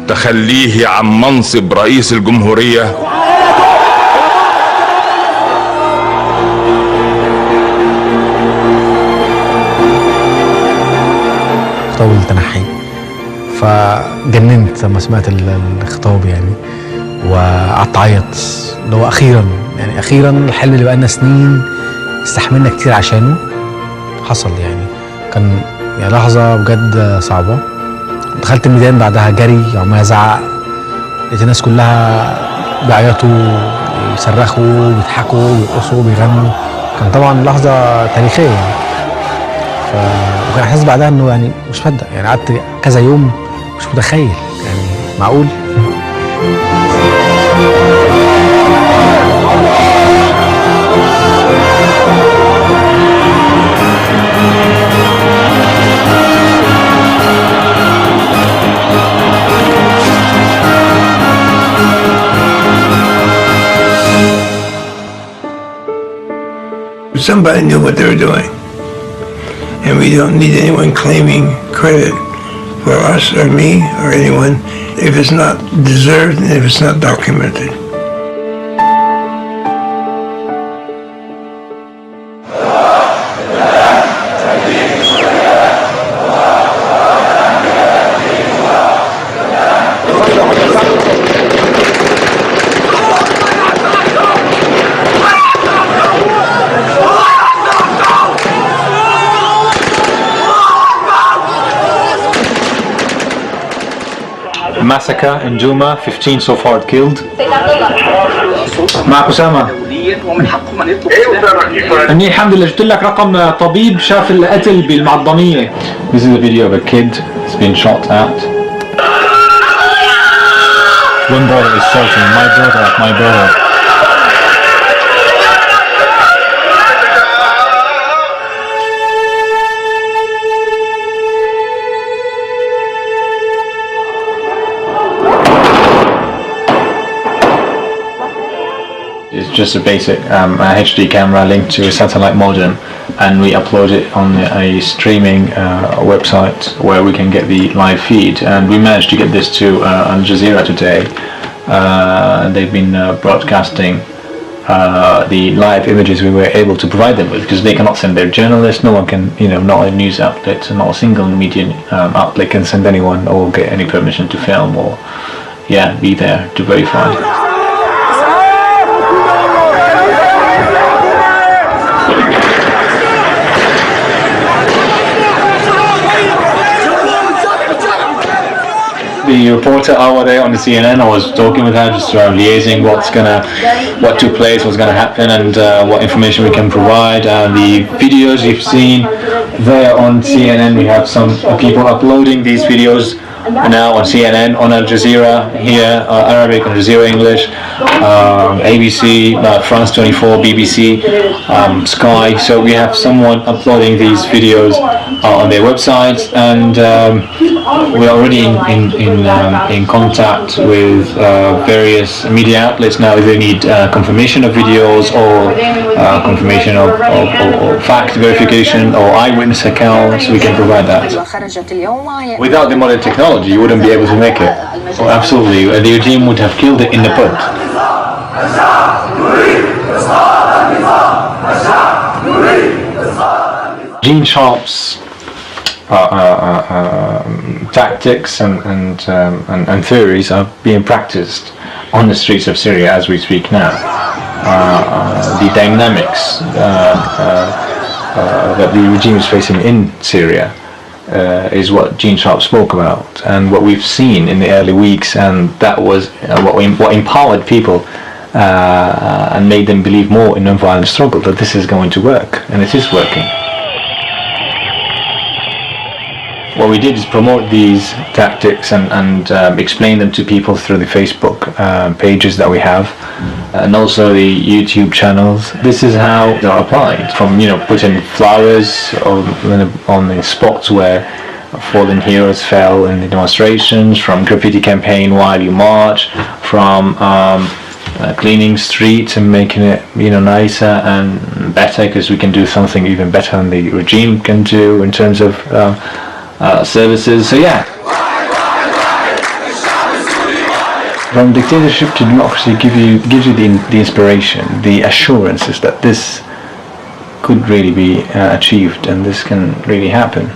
تخليه عن منصب رئيس الجمهورية خطاب التنحي. فجننت لما سمعت الخطاب يعني، وقعدت اعيط اللي هو اخيرا يعني اخيرا الحلم اللي بقالنا سنين استحملنا كتير عشانه حصل يعني. كان يعني لحظة بجد صعبة. دخلت الميدان بعدها جري عمال ازعق، لقيت الناس كلها بيعيطوا يصرخوا بيضحكوا بيرقصوا بيغنوا. كان طبعا لحظة تاريخية يعني. وكان احساس بعدها انه يعني مش مصدق يعني، قعدت كذا يوم مش متخيل يعني معقول. Somebody knew what they were doing, and we don't need anyone claiming credit for us or me or anyone if it's not deserved and if it's not documented. Massacre in Juma, 15 so far killed. معك أسامة. أني الحمد لله جبت لك رقم طبيب شاف القتل بالمعظمية. This is a video of a kid that's been shot at. One brother is shouting, my brother, my brother. It's just a basic HD camera linked to a satellite modem, and we upload it on a streaming website where we can get the live feed. And we managed to get this to Al Jazeera today. They've been broadcasting the live images we were able to provide them with, because they cannot send their journalists. No one can, not a news outlet, not a single media outlet can send anyone or get any permission to film or be there to verify. The reporter Awade on the CNN, I was talking with her, just liaising what took place, what's going to happen, and what information we can provide. The videos you've seen there on CNN, we have some people uploading these videos now on CNN, on Al Jazeera here, Arabic, Al Jazeera English, ABC, France 24, BBC, Sky. So we have someone uploading these videos on their websites, and we're already in contact with various media outlets now. If they need confirmation of videos or confirmation of fact verification or eyewitness accounts, we can provide that. Without the modern technology, you wouldn't be able to make it. Oh, absolutely, the regime would have killed it in the put. Gene Sharp's tactics and theories are being practiced on the streets of Syria as we speak now. The dynamics that the regime is facing in Syria is what Gene Sharp spoke about, and what we've seen in the early weeks, and that was what empowered people and made them believe more in non-violent struggle, that this is going to work, and it is working. what we did is promote these tactics and explain them to people through the Facebook pages that we have, and also the YouTube channels. This is how they're applied, from putting flowers on the spots where fallen heroes fell in the demonstrations, from graffiti campaign while you march, from cleaning streets and making it nicer and better, because we can do something even better than the regime can do in terms of services. So yeah, from dictatorship to democracy gives you the inspiration, the assurances that this could really be achieved and this can really happen.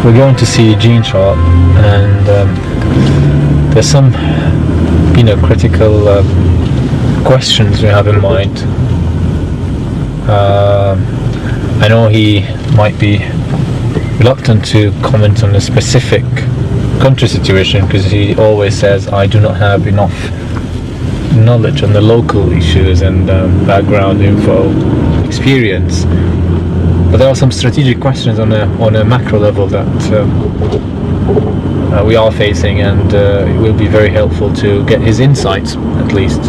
We're going to see Gene Sharp, and there's some, critical questions we have in mind. I know he might be reluctant to comment on a specific country situation because he always says, I do not have enough knowledge on the local issues and background info, experience. But there are some strategic questions on a macro level that we are facing, and it will be very helpful to get his insights, at least.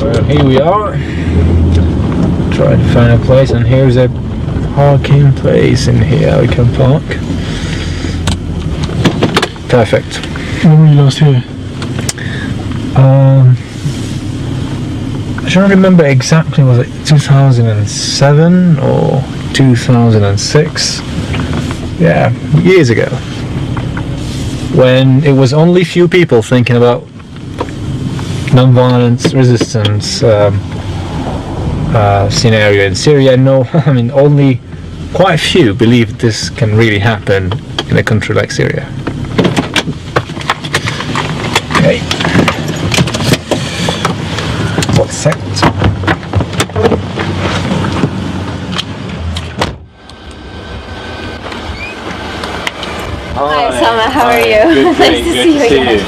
Well, here we are. Try to find a place, and here's a parking place in here. We can park. Perfect. When were you last here? I don't remember exactly. Was it 2007 or 2006? Yeah, years ago. When it was only few people thinking about non-violence, resistance scenario in Syria. No, I mean only quite few believe this can really happen in a country like Syria. Okay. What's set? Hi, Sama, how are you? Good, Nice to see you again.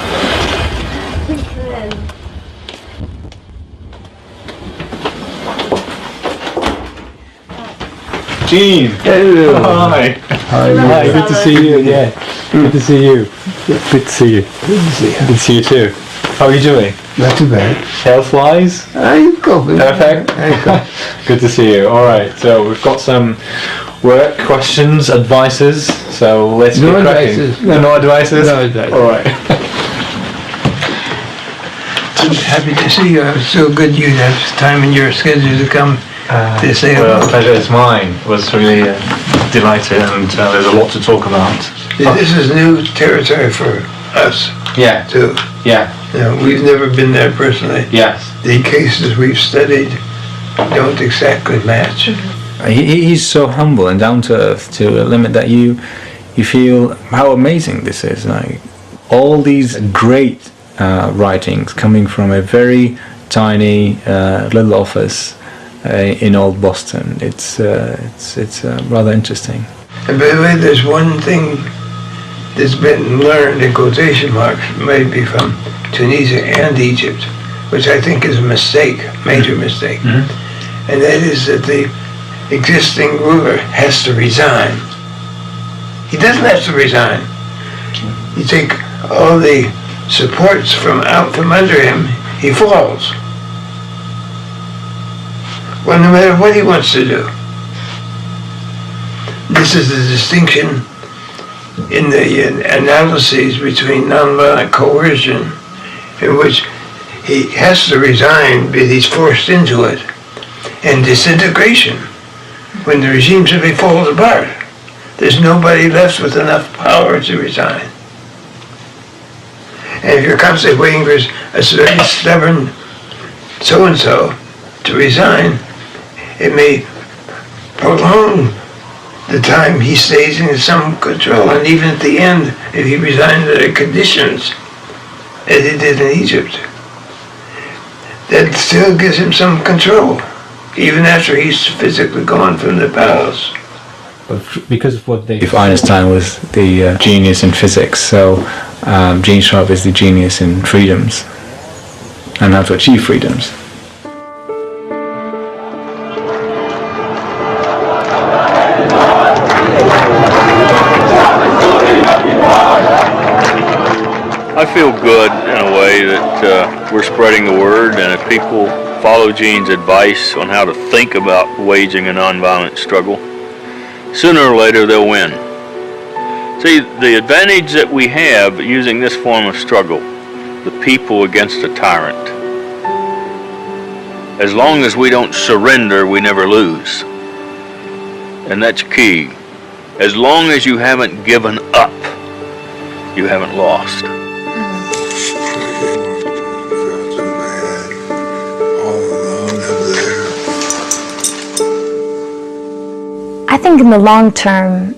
Gene! Hello! Hi! Hi, good to see you again. Good to see you. Good to see you. Good to see you. Good to see you too. How are you doing? Not too bad. Health-wise? I'm coping. Perfect. Good to see you. Alright, so we've got some work questions, advices, so let's get cracking. Advices. No advices? No advices. Alright. I'm happy to see you. It's so good you have time in your schedule to come to say Well, hello. pleasure is mine. Was really delighted, and there's a lot to talk about. This is new territory for us. Yeah. Too. Yeah. You know, we've never been there personally. Yes. The cases we've studied don't exactly match. He's so humble and down to earth to a limit that you feel how amazing this is. Like all these great writings coming from a very tiny little office in old Boston. It's rather interesting. And by the way, there's one thing that's been learned in quotation marks, maybe from Tunisia and Egypt, which I think is a mistake, major mistake. Mm-hmm. And that is that the existing ruler has to resign. He doesn't have to resign. You take all the supports from out from under him, he falls. Well, no matter what he wants to do. This is the distinction in the analyses between nonviolent coercion, in which he has to resign but he's forced into it, and disintegration, when the regime simply falls apart. There's nobody left with enough power to resign. And if you're constantly waiting for a very stubborn so-and-so to resign, it may prolong the time he stays in some control. And even at the end, if he resigns under conditions, as he did in Egypt, that still gives him some control, even after he's physically gone from the palace. But because of what if Einstein was the genius in physics, so Gene Sharp is the genius in freedoms and how to achieve freedoms. I feel good in a way that we're spreading the word, and if people follow Gene's advice on how to think about waging a nonviolent struggle, sooner or later they'll win. See, the advantage that we have using this form of struggle, the people against a tyrant, as long as we don't surrender, we never lose. And that's key. As long as you haven't given up, you haven't lost. I think in the long term,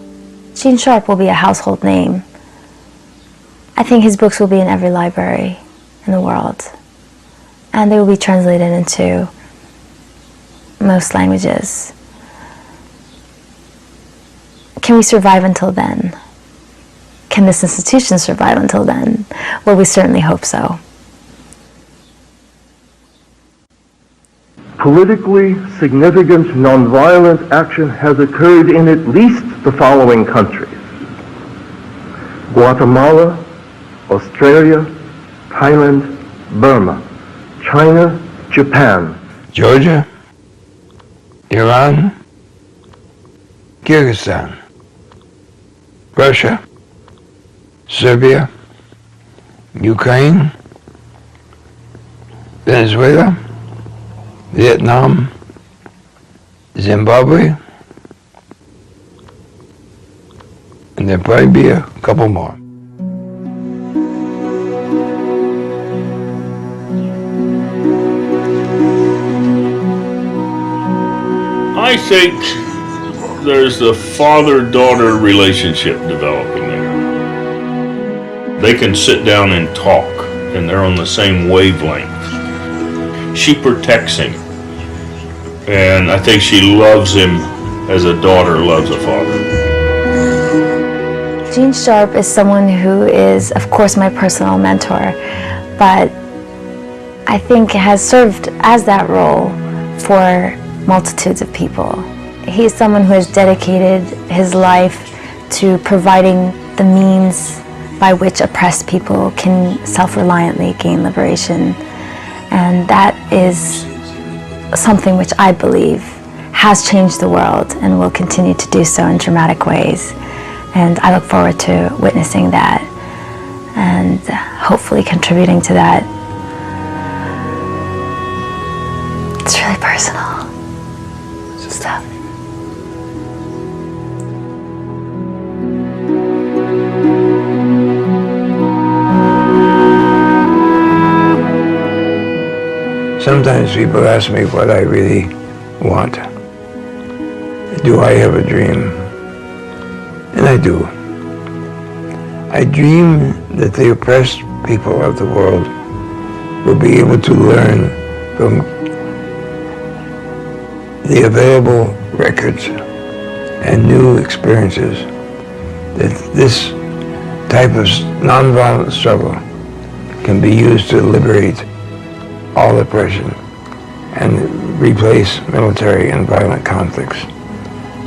Gene Sharp will be a household name. I think his books will be in every library in the world, and they will be translated into most languages. Can we survive until then? Can this institution survive until then? Well, we certainly hope so. Politically significant nonviolent action has occurred in at least the following countries: Guatemala, Australia, Thailand, Burma, China, Japan, Georgia, Iran, Kyrgyzstan, Russia, Serbia, Ukraine, Venezuela, Vietnam, Zimbabwe, and there'll probably be a couple more. I think there's a father-daughter relationship developing there. They can sit down and talk, and they're on the same wavelength. She protects him, and I think she loves him as a daughter loves a father. Gene Sharp is someone who is, of course, my personal mentor, but I think has served as that role for multitudes of people. He is someone who has dedicated his life to providing the means by which oppressed people can self-reliantly gain liberation. And that is something which I believe has changed the world and will continue to do so in dramatic ways. And I look forward to witnessing that and hopefully contributing to that. It's really personal stuff. Sometimes people ask me what I really want. Do I have a dream? And I do. I dream that the oppressed people of the world will be able to learn from the available records and new experiences that this type of nonviolent struggle can be used to liberate all oppression and replace military and violent conflicts,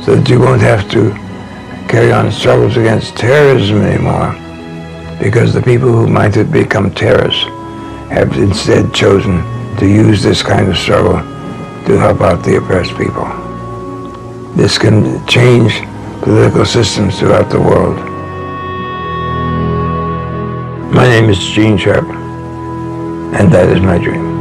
so that you won't have to carry on struggles against terrorism anymore, because the people who might have become terrorists have instead chosen to use this kind of struggle to help out the oppressed people. This can change political systems throughout the world. My name is Gene Sharp, and that is my dream.